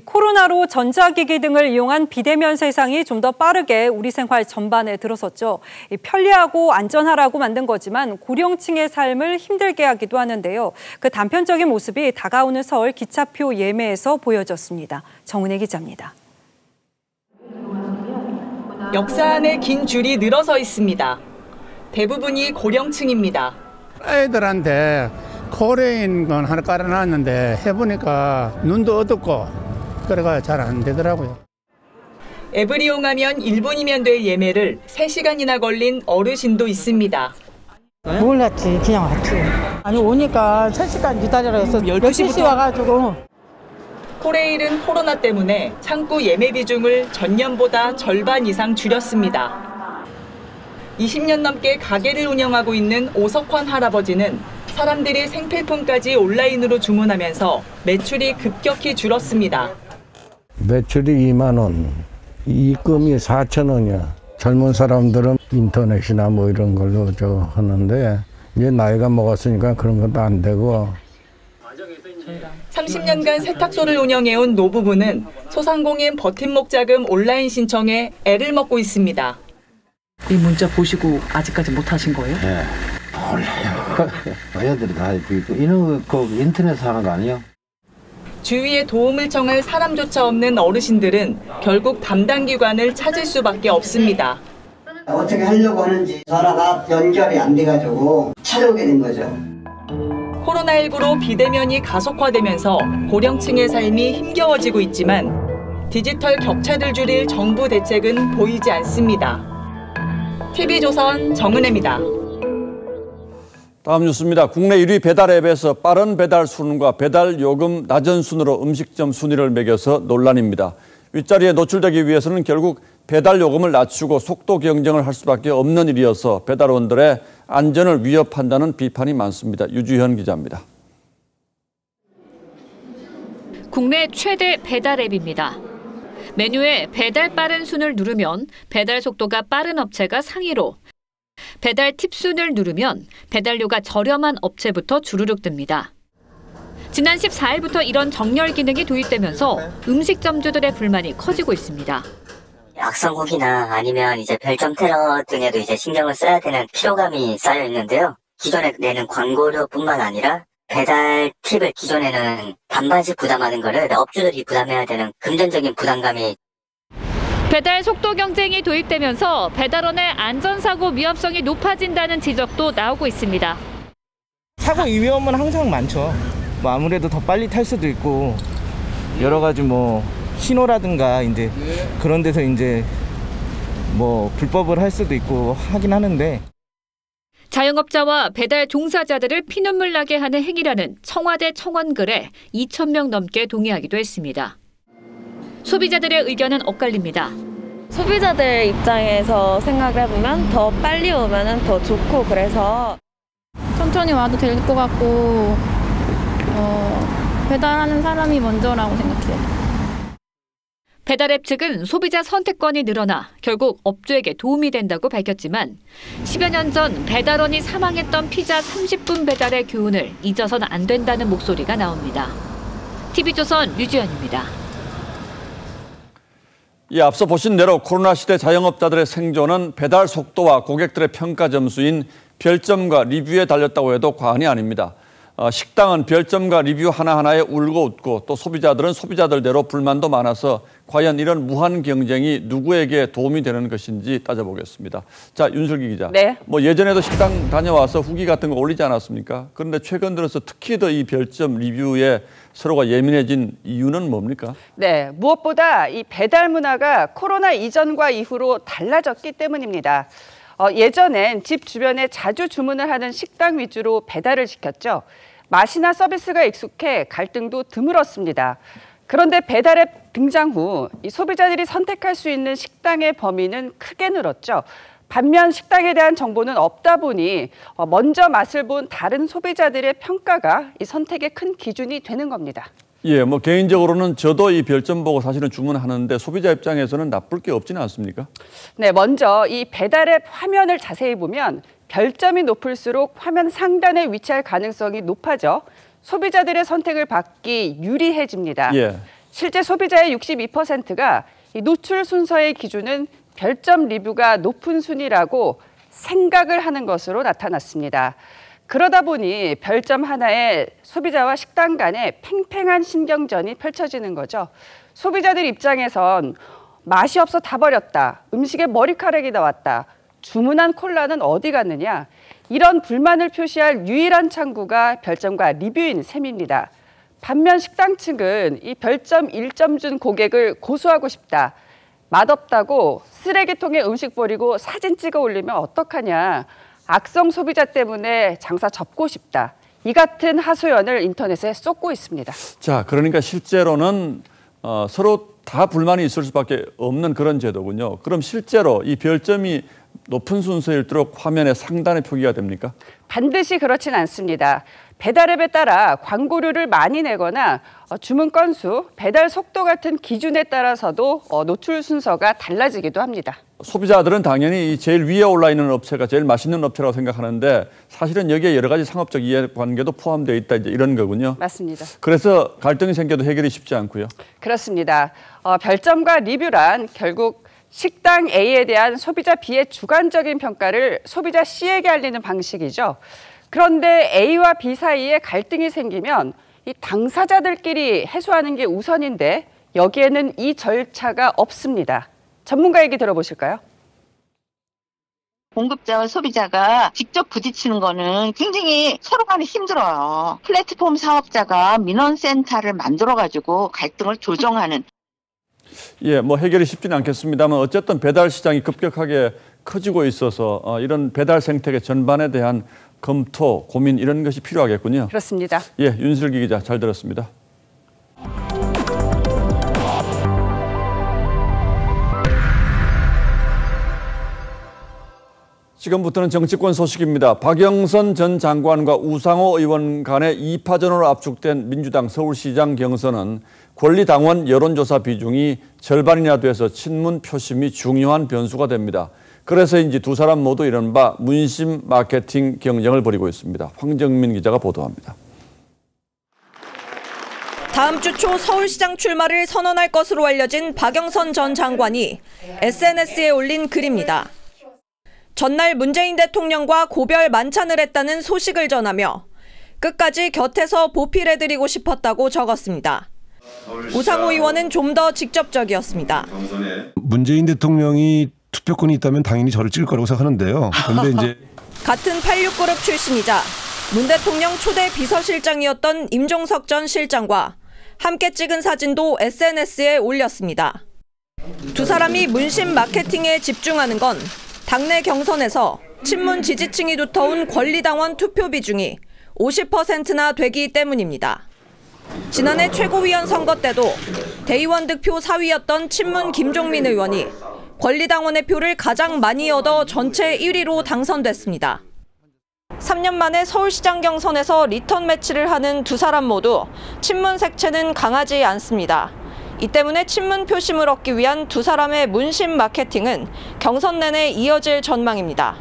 코로나로 전자기기 등을 이용한 비대면 세상이 좀 더 빠르게 우리 생활 전반에 들어섰죠. 편리하고 안전하라고 만든 거지만 고령층의 삶을 힘들게 하기도 하는데요. 그 단편적인 모습이 다가오는 서울 기차표 예매에서 보여졌습니다. 정은혜 기자입니다. 역사 안에 긴 줄이 늘어서 있습니다. 대부분이 고령층입니다. 애들한테 고래인 건 하나 깔아놨는데 해보니까 눈도 어둡고 그래가 잘 안 되더라고요. 앱을 이용하면 1분이면 될 예매를 3시간이나 걸린 어르신도 있습니다. 몰랐지, 그냥 왔지. 아니 오니까 3시간 기다리라 해서 12시 와가지고. 코레일은 코로나 때문에 창구 예매 비중을 전년보다 절반 이상 줄였습니다. 20년 넘게 가게를 운영하고 있는 오석환 할아버지는 사람들이 생필품까지 온라인으로 주문하면서 매출이 급격히 줄었습니다. 매출이 2만 원, 입금이 4천 원이야. 젊은 사람들은 인터넷이나 뭐 이런 걸로 하는데 이제 나이가 먹었으니까 그런 것도 안 되고. 30년간 세탁소를 운영해온 노부부는 소상공인 버팀목 자금 온라인 신청에 애를 먹고 있습니다. 이 문자 보시고 아직까지 못 하신 거예요? 네. 몰라요. 애들이 다 있고 이런 거 인터넷 하는 거 아니에요? 주위에 도움을 청할 사람조차 없는 어르신들은 결국 담당 기관을 찾을 수밖에 없습니다. 어떻게 하려고 하는지 전화가 연결이 안 돼가지고 찾아오게 된 거죠. 코로나19로 비대면이 가속화되면서 고령층의 삶이 힘겨워지고 있지만 디지털 격차를 줄일 정부 대책은 보이지 않습니다. TV조선 정은혜입니다. 다음 뉴스입니다. 국내 1위 배달 앱에서 빠른 배달 순과 배달 요금 낮은 순으로 음식점 순위를 매겨서 논란입니다. 윗자리에 노출되기 위해서는 결국 배달 요금을 낮추고 속도 경쟁을 할 수밖에 없는 일이어서 배달원들의 안전을 위협한다는 비판이 많습니다. 유주현 기자입니다. 국내 최대 배달 앱입니다. 메뉴에 배달 빠른 순을 누르면 배달 속도가 빠른 업체가 상위로, 배달 팁 순을 누르면 배달료가 저렴한 업체부터 주르륵 뜹니다. 지난 14일부터 이런 정렬 기능이 도입되면서 음식점주들의 불만이 커지고 있습니다. 악성국이나 아니면 이제 별점 테러 등에도 이제 신경을 써야 되는 피로감이 쌓여 있는데요. 기존에 내는 광고료뿐만 아니라 배달 팁을 기존에는 반반씩 부담하는 거를 업주들이 부담해야 되는 금전적인 부담감이. 배달 속도 경쟁이 도입되면서 배달원의 안전사고 위험성이 높아진다는 지적도 나오고 있습니다. 사고 위험은 항상 많죠. 뭐 아무래도 더 빨리 탈 수도 있고 여러 가지 뭐 신호라든가 이제 그런 데서 이제 뭐 불법을 할 수도 있고 하긴 하는데. 자영업자와 배달 종사자들을 피눈물 나게 하는 행위라는 청와대 청원글에 2,000명 넘게 동의하기도 했습니다. 소비자들의 의견은 엇갈립니다. 소비자들 입장에서 생각을 해보면 더 빨리 오면 더 좋고 그래서 천천히 와도 될 것 같고 배달하는 사람이 먼저라고 생각해요. 배달앱 측은 소비자 선택권이 늘어나 결국 업주에게 도움이 된다고 밝혔지만 10여 년 전 배달원이 사망했던 피자 30분 배달의 교훈을 잊어서는 안 된다는 목소리가 나옵니다. TV조선 유지연입니다. 앞서 보신 대로 코로나 시대 자영업자들의 생존은 배달 속도와 고객들의 평가 점수인 별점과 리뷰에 달렸다고 해도 과언이 아닙니다. 식당은 별점과 리뷰 하나하나에 울고 웃고 또 소비자들은 소비자들대로 불만도 많아서 과연 이런 무한 경쟁이 누구에게 도움이 되는 것인지 따져보겠습니다. 자, 윤슬기 기자. 네. 뭐 예전에도 식당 다녀와서 후기 같은 거 올리지 않았습니까? 그런데 최근 들어서 특히 더 이 별점 리뷰에 서로가 예민해진 이유는 뭡니까? 네, 무엇보다 이 배달 문화가 코로나 이전과 이후로 달라졌기 때문입니다. 예전엔 집 주변에 자주 주문을 하는 식당 위주로 배달을 시켰죠. 맛이나 서비스가 익숙해 갈등도 드물었습니다. 그런데 배달앱 등장 후 이 소비자들이 선택할 수 있는 식당의 범위는 크게 늘었죠. 반면 식당에 대한 정보는 없다 보니 먼저 맛을 본 다른 소비자들의 평가가 이 선택의 큰 기준이 되는 겁니다. 예, 뭐 개인적으로는 저도 이 별점 보고 사실은 주문하는데 소비자 입장에서는 나쁠 게 없지는 않습니까? 네, 먼저 이 배달앱 화면을 자세히 보면 별점이 높을수록 화면 상단에 위치할 가능성이 높아져 소비자들의 선택을 받기 유리해집니다. 예. 실제 소비자의 62%가 이 노출 순서의 기준은 별점 리뷰가 높은 순위라고 생각을 하는 것으로 나타났습니다. 그러다 보니 별점 하나에 소비자와 식당 간에 팽팽한 신경전이 펼쳐지는 거죠. 소비자들 입장에선 맛이 없어 다 버렸다, 음식에 머리카락이 나왔다, 주문한 콜라는 어디 갔느냐, 이런 불만을 표시할 유일한 창구가 별점과 리뷰인 셈입니다. 반면 식당 측은 이 별점 1점 준 고객을 고소하고 싶다, 맛없다고 쓰레기통에 음식 버리고 사진 찍어 올리면 어떡하냐, 악성 소비자 때문에 장사 접고 싶다, 이 같은 하소연을 인터넷에 쏟고 있습니다. 자, 그러니까 실제로는 서로 다 불만이 있을 수밖에 없는 그런 제도군요. 그럼 실제로 이 별점이 높은 순서일수록 화면의 상단에 표기가 됩니까? 반드시 그렇진 않습니다. 배달앱에 따라 광고료를 많이 내거나 주문 건수, 배달 속도 같은 기준에 따라서도 노출 순서가 달라지기도 합니다. 소비자들은 당연히 이 제일 위에 올라 있는 업체가 제일 맛있는 업체라고 생각하는데 사실은 여기에 여러 가지 상업적 이해관계도 포함되어 있다, 이제 이런 거군요. 맞습니다. 그래서 갈등이 생겨도 해결이 쉽지 않고요. 그렇습니다. 별점과 리뷰란 결국 식당 A에 대한 소비자 B의 주관적인 평가를 소비자 C에게 알리는 방식이죠. 그런데 A와 B 사이에 갈등이 생기면 이 당사자들끼리 해소하는 게 우선인데 여기에는 이 절차가 없습니다. 전문가 얘기 들어보실까요? 공급자와 소비자가 직접 부딪히는 거는 굉장히 서로 간에 힘들어요. 플랫폼 사업자가 민원센터를 만들어가지고 갈등을 조정하는. 예, 뭐 해결이 쉽지는 않겠습니다만 어쨌든 배달 시장이 급격하게 커지고 있어서 이런 배달 생태계 전반에 대한 검토, 고민 이런 것이 필요하겠군요. 그렇습니다. 예, 윤슬기 기자 잘 들었습니다. 지금부터는 정치권 소식입니다. 박영선 전 장관과 우상호 의원 간의 2파전으로 압축된 민주당 서울시장 경선은 권리당원 여론조사 비중이 절반이나 돼서 친문 표심이 중요한 변수가 됩니다. 그래서인지 두 사람 모두 이른바 문심 마케팅 경쟁을 벌이고 있습니다. 황정민 기자가 보도합니다. 다음 주 초 서울시장 출마를 선언할 것으로 알려진 박영선 전 장관이 SNS에 올린 글입니다. 전날 문재인 대통령과 고별 만찬을 했다는 소식을 전하며 끝까지 곁에서 보필해드리고 싶었다고 적었습니다. 우상호 의원은 좀 더 직접적이었습니다. 문재인 대통령이 투표권이 있다면 당연히 저를 찍을 거라고 생각하는데요. 그런데 이제 같은 86그룹 출신이자 문 대통령 초대 비서실장이었던 임종석 전 실장과 함께 찍은 사진도 SNS에 올렸습니다. 두 사람이 문심 마케팅에 집중하는 건 당내 경선에서 친문 지지층이 두터운 권리당원 투표 비중이 50%나 되기 때문입니다. 지난해 최고위원 선거 때도 대의원 득표 4위였던 친문 김종민 의원이 권리당원의 표를 가장 많이 얻어 전체 1위로 당선됐습니다. 3년 만에 서울시장 경선에서 리턴 매치를 하는 두 사람 모두 친문 색채는 강하지 않습니다. 이 때문에 친문 표심을 얻기 위한 두 사람의 문심 마케팅은 경선 내내 이어질 전망입니다.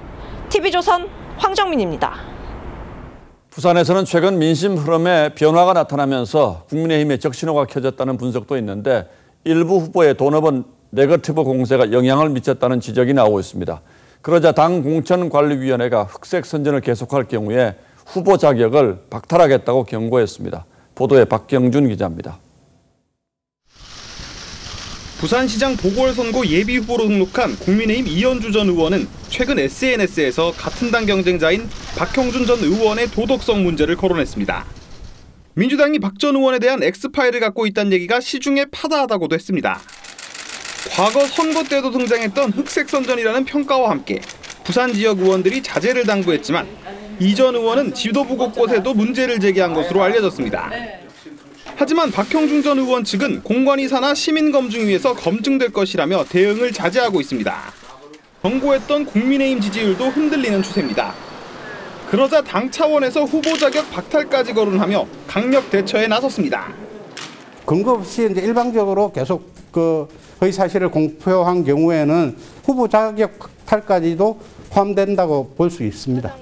TV조선 황정민입니다. 부산에서는 최근 민심 흐름에 변화가 나타나면서 국민의힘의 적신호가 켜졌다는 분석도 있는데 일부 후보의 돈업은 네거티브 공세가 영향을 미쳤다는 지적이 나오고 있습니다. 그러자 당 공천관리위원회가 흑색 선전을 계속할 경우에 후보 자격을 박탈하겠다고 경고했습니다. 보도에 박경준 기자입니다. 부산시장 보궐선거 예비후보로 등록한 국민의힘 이현주 전 의원은 최근 SNS에서 같은 당 경쟁자인 박형준 전 의원의 도덕성 문제를 거론했습니다. 민주당이 박 전 의원에 대한 X파일을 갖고 있다는 얘기가 시중에 파다하다고도 했습니다. 과거 선거 때도 등장했던 흑색 선전이라는 평가와 함께 부산 지역 의원들이 자제를 당부했지만 이 전 의원은 지도부 곳곳에도 문제를 제기한 것으로 알려졌습니다. 하지만 박형준 전 의원 측은 공관위 산하 시민검증위에서 검증될 것이라며 대응을 자제하고 있습니다. 경고했던 국민의힘 지지율도 흔들리는 추세입니다. 그러자 당 차원에서 후보 자격 박탈까지 거론하며 강력 대처에 나섰습니다. 근거 없이 이제 일방적으로 계속 허위 사실을 공표한 경우에는 후보 자격 박탈까지도 포함된다고 볼 수 있습니다.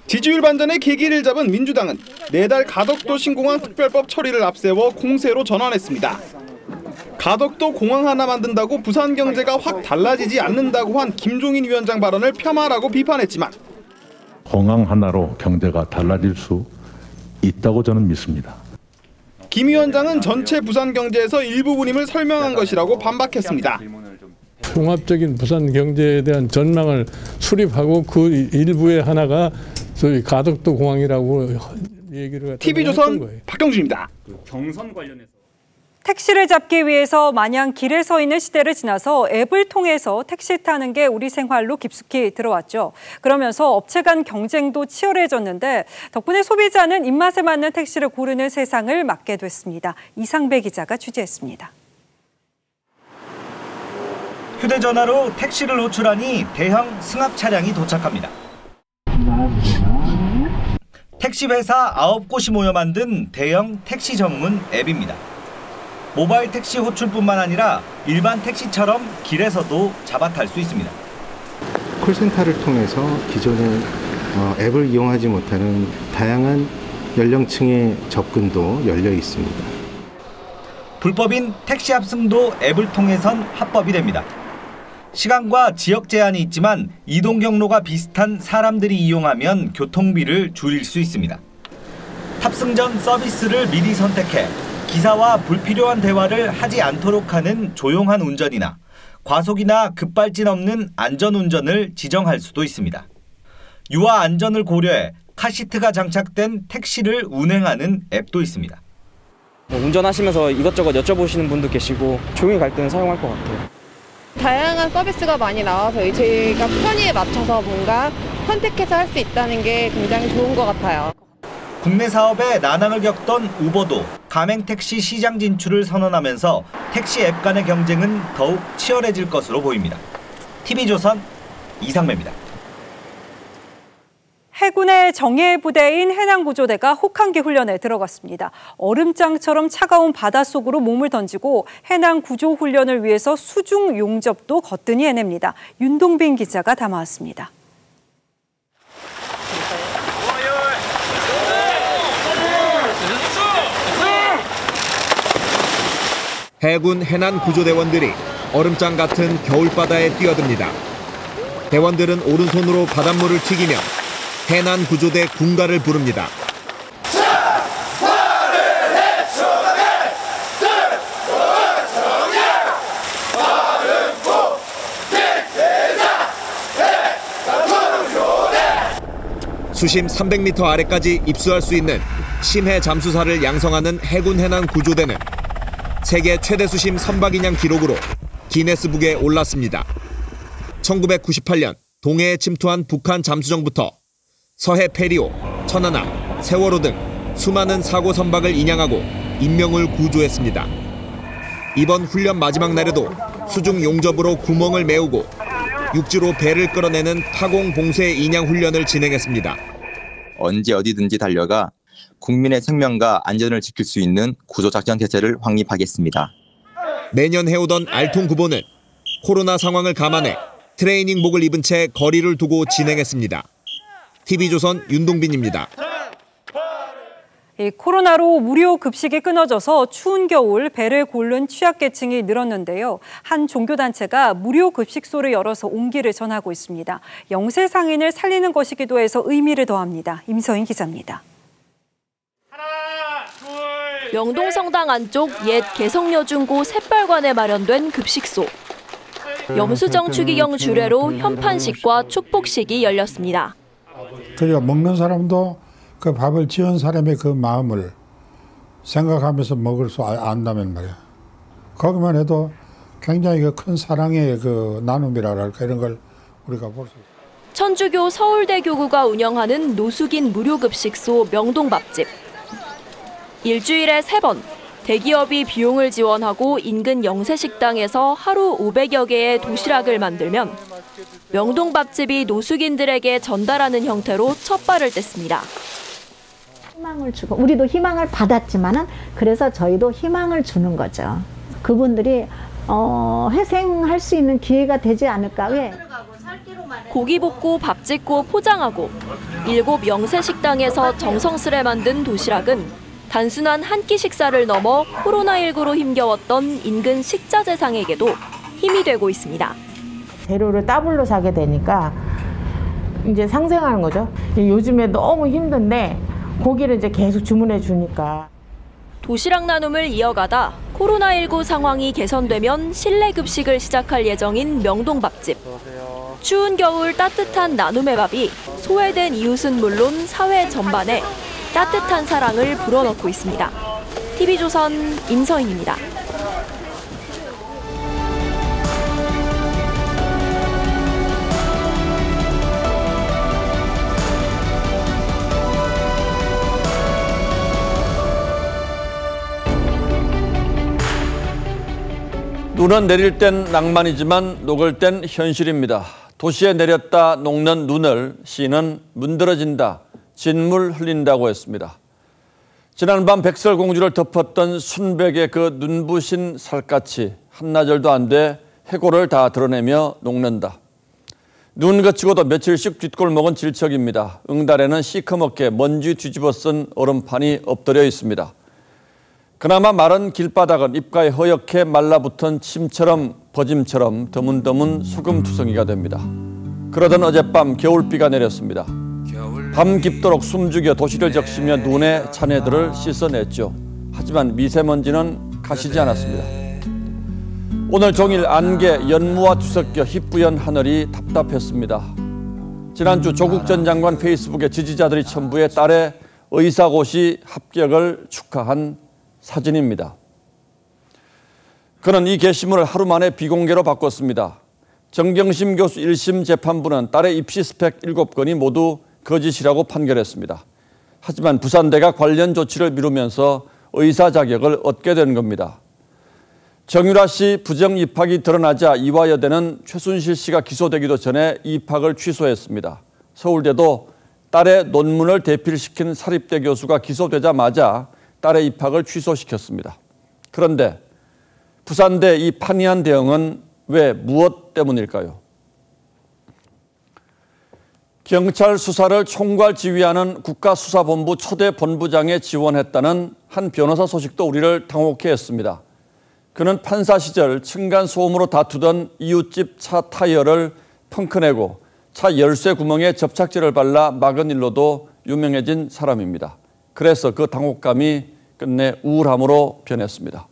지지율 반전의 계기를 잡은 민주당은 내달 가덕도 신공항 특별법 처리를 앞세워 공세로 전환했습니다. 가덕도 공항 하나 만든다고 부산 경제가 확 달라지지 않는다고 한 김종인 위원장 발언을 폄하라고 비판했지만 공항 하나로 경제가 달라질 수 있다고 저는 믿습니다. 김 위원장은 전체 부산 경제에서 일부분임을 설명한 것이라고 반박했습니다. 종합적인 부산 경제에 대한 전망을 수립하고 그 일부의 하나가 저희 가덕도 공항이라고 얘기를 TV조선 박경준입니다. 경선 관련해서 택시를 잡기 위해서 마냥 길에 서 있는 시대를 지나서 앱을 통해서 택시 타는 게 우리 생활로 깊숙이 들어왔죠. 그러면서 업체 간 경쟁도 치열해졌는데 덕분에 소비자는 입맛에 맞는 택시를 고르는 세상을 맞게 됐습니다. 이상배 기자가 취재했습니다. 휴대전화로 택시를 호출하니 대형 승합 차량이 도착합니다. 택시 회사 9곳이 모여 만든 대형 택시 전문 앱입니다. 모바일 택시 호출뿐만 아니라 일반 택시처럼 길에서도 잡아탈 수 있습니다. 콜센터를 통해서 기존에 앱을 이용하지 못하는 다양한 연령층의 접근도 열려 있습니다. 불법인 택시 합승도 앱을 통해선 합법이 됩니다. 시간과 지역 제한이 있지만 이동 경로가 비슷한 사람들이 이용하면 교통비를 줄일 수 있습니다. 탑승 전 서비스를 미리 선택해 기사와 불필요한 대화를 하지 않도록 하는 조용한 운전이나 과속이나 급발진 없는 안전운전을 지정할 수도 있습니다. 유아 안전을 고려해 카시트가 장착된 택시를 운행하는 앱도 있습니다. 운전하시면서 이것저것 여쭤보시는 분도 계시고 조용히 갈 때는 사용할 것 같아요. 다양한 서비스가 많이 나와서 저희가 편의에 맞춰서 뭔가 선택해서 할 수 있다는 게 굉장히 좋은 것 같아요. 국내 사업에 난항을 겪던 우버도 가맹택시 시장 진출을 선언하면서 택시 앱 간의 경쟁은 더욱 치열해질 것으로 보입니다. TV조선 이상매입니다. 해군의 정예 부대인 해난구조대가 혹한기 훈련에 들어갔습니다. 얼음장처럼 차가운 바닷속으로 몸을 던지고 해난구조 훈련을 위해서 수중 용접도 거뜬히 해냅니다. 윤동빈 기자가 담아왔습니다. 해군 해난구조대원들이 얼음장 같은 겨울바다에 뛰어듭니다. 대원들은 오른손으로 바닷물을 튀기며 해난구조대 군가를 부릅니다. 수심 300m 아래까지 입수할 수 있는 심해 잠수사를 양성하는 해군 해난구조대는 세계 최대 수심 선박인양 기록으로 기네스북에 올랐습니다. 1998년 동해에 침투한 북한 잠수정부터 서해 페리오, 천안함, 세월호 등 수많은 사고 선박을 인양하고 인명을 구조했습니다. 이번 훈련 마지막 날에도 수중 용접으로 구멍을 메우고 육지로 배를 끌어내는 타공 봉쇄 인양 훈련을 진행했습니다. 언제 어디든지 달려가 국민의 생명과 안전을 지킬 수 있는 구조작전 태세를 확립하겠습니다. 매년 해오던 알통구보는 코로나 상황을 감안해 트레이닝복을 입은 채 거리를 두고 진행했습니다. TV조선 윤동빈입니다. 코로나로 무료 급식이 끊어져서 추운 겨울 배를 고른 취약계층이 늘었는데요. 한 종교단체가 무료 급식소를 열어서 온기를 전하고 있습니다. 영세상인을 살리는 것이기도 해서 의미를 더합니다. 임서인 기자입니다. 명동성당 안쪽 옛 개성여중고 샛별관에 마련된 급식소. 염수정 추기경 주례로 현판식과 축복식이 열렸습니다. 그러니까 먹는 사람도 그 밥을 지은 사람의 그 마음을 생각하면서 먹을 수 안다면 말이야. 거기만 해도 굉장히 큰 사랑의 그 나눔이랄까 이런 걸 우리가 볼 수 있어요. 천주교 서울대교구가 운영하는 노숙인 무료급식소 명동밥집. 일주일에 3번 대기업이 비용을 지원하고 인근 영세식당에서 하루 500여 개의 도시락을 만들면 명동밥집이 노숙인들에게 전달하는 형태로 첫 발을 뗐습니다. 희망을 주고 우리도 희망을 받았지만은 그래서 저희도 희망을 주는 거죠. 그분들이 회생할 수 있는 기회가 되지 않을까. 왜? 고기 볶고 밥 짓고 포장하고 7 영세식당에서 정성스레 만든 도시락은 단순한 한 끼 식사를 넘어 코로나19로 힘겨웠던 인근 식자재상에게도 힘이 되고 있습니다. 재료를 더블로 사게 되니까 이제 상생하는 거죠. 요즘에 너무 힘든데 고기를 이제 계속 주문해 주니까. 도시락 나눔을 이어가다 코로나19 상황이 개선되면 실내 급식을 시작할 예정인 명동밥집. 추운 겨울 따뜻한 나눔의 밥이 소외된 이웃은 물론 사회 전반에 따뜻한 사랑을 불어넣고 있습니다. TV조선 임서인입니다. 눈은 내릴 땐 낭만이지만 녹을 땐 현실입니다. 도시에 내렸다 녹는 눈을 시인은 문드러진다, 진물 흘린다고 했습니다. 지난밤 백설공주를 덮었던 순백의 그 눈부신 살갗이 한나절도 안 돼 해골을 다 드러내며 녹는다. 눈 그치고도 며칠씩 뒷골목은 질척입니다. 응달에는 시커멓게 먼지 뒤집어 쓴 얼음판이 엎드려 있습니다. 그나마 마른 길바닥은 입가에 허옇게 말라붙은 침처럼 버짐처럼 드문드문 소금투성이가 됩니다. 그러던 어젯밤 겨울비가 내렸습니다. 밤 깊도록 숨죽여 도시를 적시며 눈의 잔해들을 씻어냈죠. 하지만 미세먼지는 가시지 않았습니다. 오늘 종일 안개, 연무와 뒤섞여 희뿌연 하늘이 답답했습니다. 지난주 조국 전 장관 페이스북에 지지자들이 첨부해 딸의 의사고시 합격을 축하한 사진입니다. 그는 이 게시물을 하루 만에 비공개로 바꿨습니다. 정경심 교수 1심 재판부는 딸의 입시 스펙 7건이 모두 거짓이라고 판결했습니다. 하지만 부산대가 관련 조치를 미루면서 의사 자격을 얻게 된 겁니다. 정유라 씨 부정 입학이 드러나자 이화여대는 최순실 씨가 기소되기도 전에 입학을 취소했습니다. 서울대도 딸의 논문을 대필시킨 사립대 교수가 기소되자마자 딸의 입학을 취소시켰습니다. 그런데 부산대 이 판이한 대응은 왜 무엇 때문일까요? 경찰 수사를 총괄 지휘하는 국가수사본부 초대 본부장에 지원했다는 한 변호사 소식도 우리를 당혹해 했습니다. 그는 판사 시절 층간소음으로 다투던 이웃집 차 타이어를 펑크내고 차 열쇠 구멍에 접착제를 발라 막은 일로도 유명해진 사람입니다. 그래서 그 당혹감이 끝내 우울함으로 변했습니다.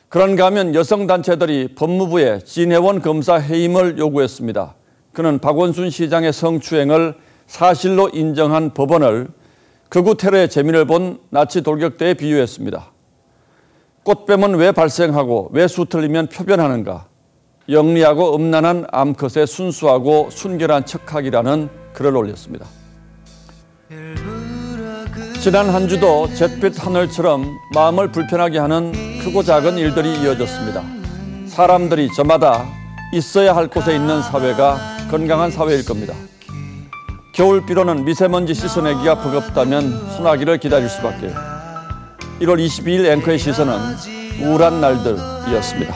그런가 하면 여성단체들이 법무부에 진혜원 검사 해임을 요구했습니다. 그는 박원순 시장의 성추행을 사실로 인정한 법원을 극우 테러의 재미를 본 나치 돌격대에 비유했습니다. 꽃뱀은 왜 발생하고 왜 수틀리면 표변하는가? 영리하고 음란한 암컷의 순수하고 순결한 척학이라는 글을 올렸습니다. 지난 한 주도 잿빛 하늘처럼 마음을 불편하게 하는 크고 작은 일들이 이어졌습니다. 사람들이 저마다 있어야 할 곳에 있는 사회가 건강한 사회일 겁니다. 겨울비로는 미세먼지 씻어내기가 버겁다면 소나기를 기다릴 수밖에요. 1월 22일 앵커의 시선은 우울한 날들이었습니다.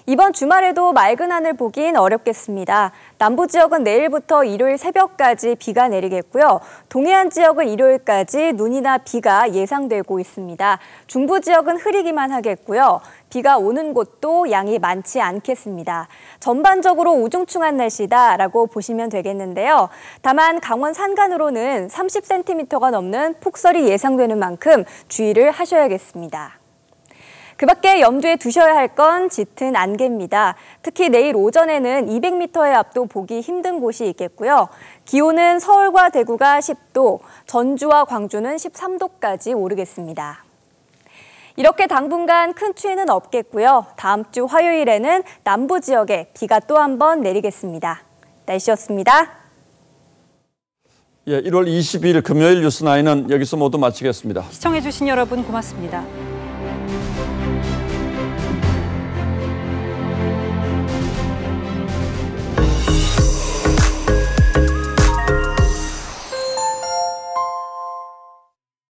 이번 주말에도 맑은 하늘 보긴 어렵겠습니다. 남부 지역은 내일부터 일요일 새벽까지 비가 내리겠고요. 동해안 지역은 일요일까지 눈이나 비가 예상되고 있습니다. 중부 지역은 흐리기만 하겠고요. 비가 오는 곳도 양이 많지 않겠습니다. 전반적으로 우중충한 날씨다라고 보시면 되겠는데요. 다만 강원 산간으로는 30cm가 넘는 폭설이 예상되는 만큼 주의를 하셔야겠습니다. 그 밖에 염두에 두셔야 할 건 짙은 안개입니다. 특히 내일 오전에는 200m의 앞도 보기 힘든 곳이 있겠고요. 기온은 서울과 대구가 10도, 전주와 광주는 13도까지 오르겠습니다. 이렇게 당분간 큰 추위는 없겠고요. 다음 주 화요일에는 남부 지역에 비가 또 한 번 내리겠습니다. 날씨였습니다. 1월 22일 금요일 뉴스9는 여기서 모두 마치겠습니다. 시청해주신 여러분 고맙습니다.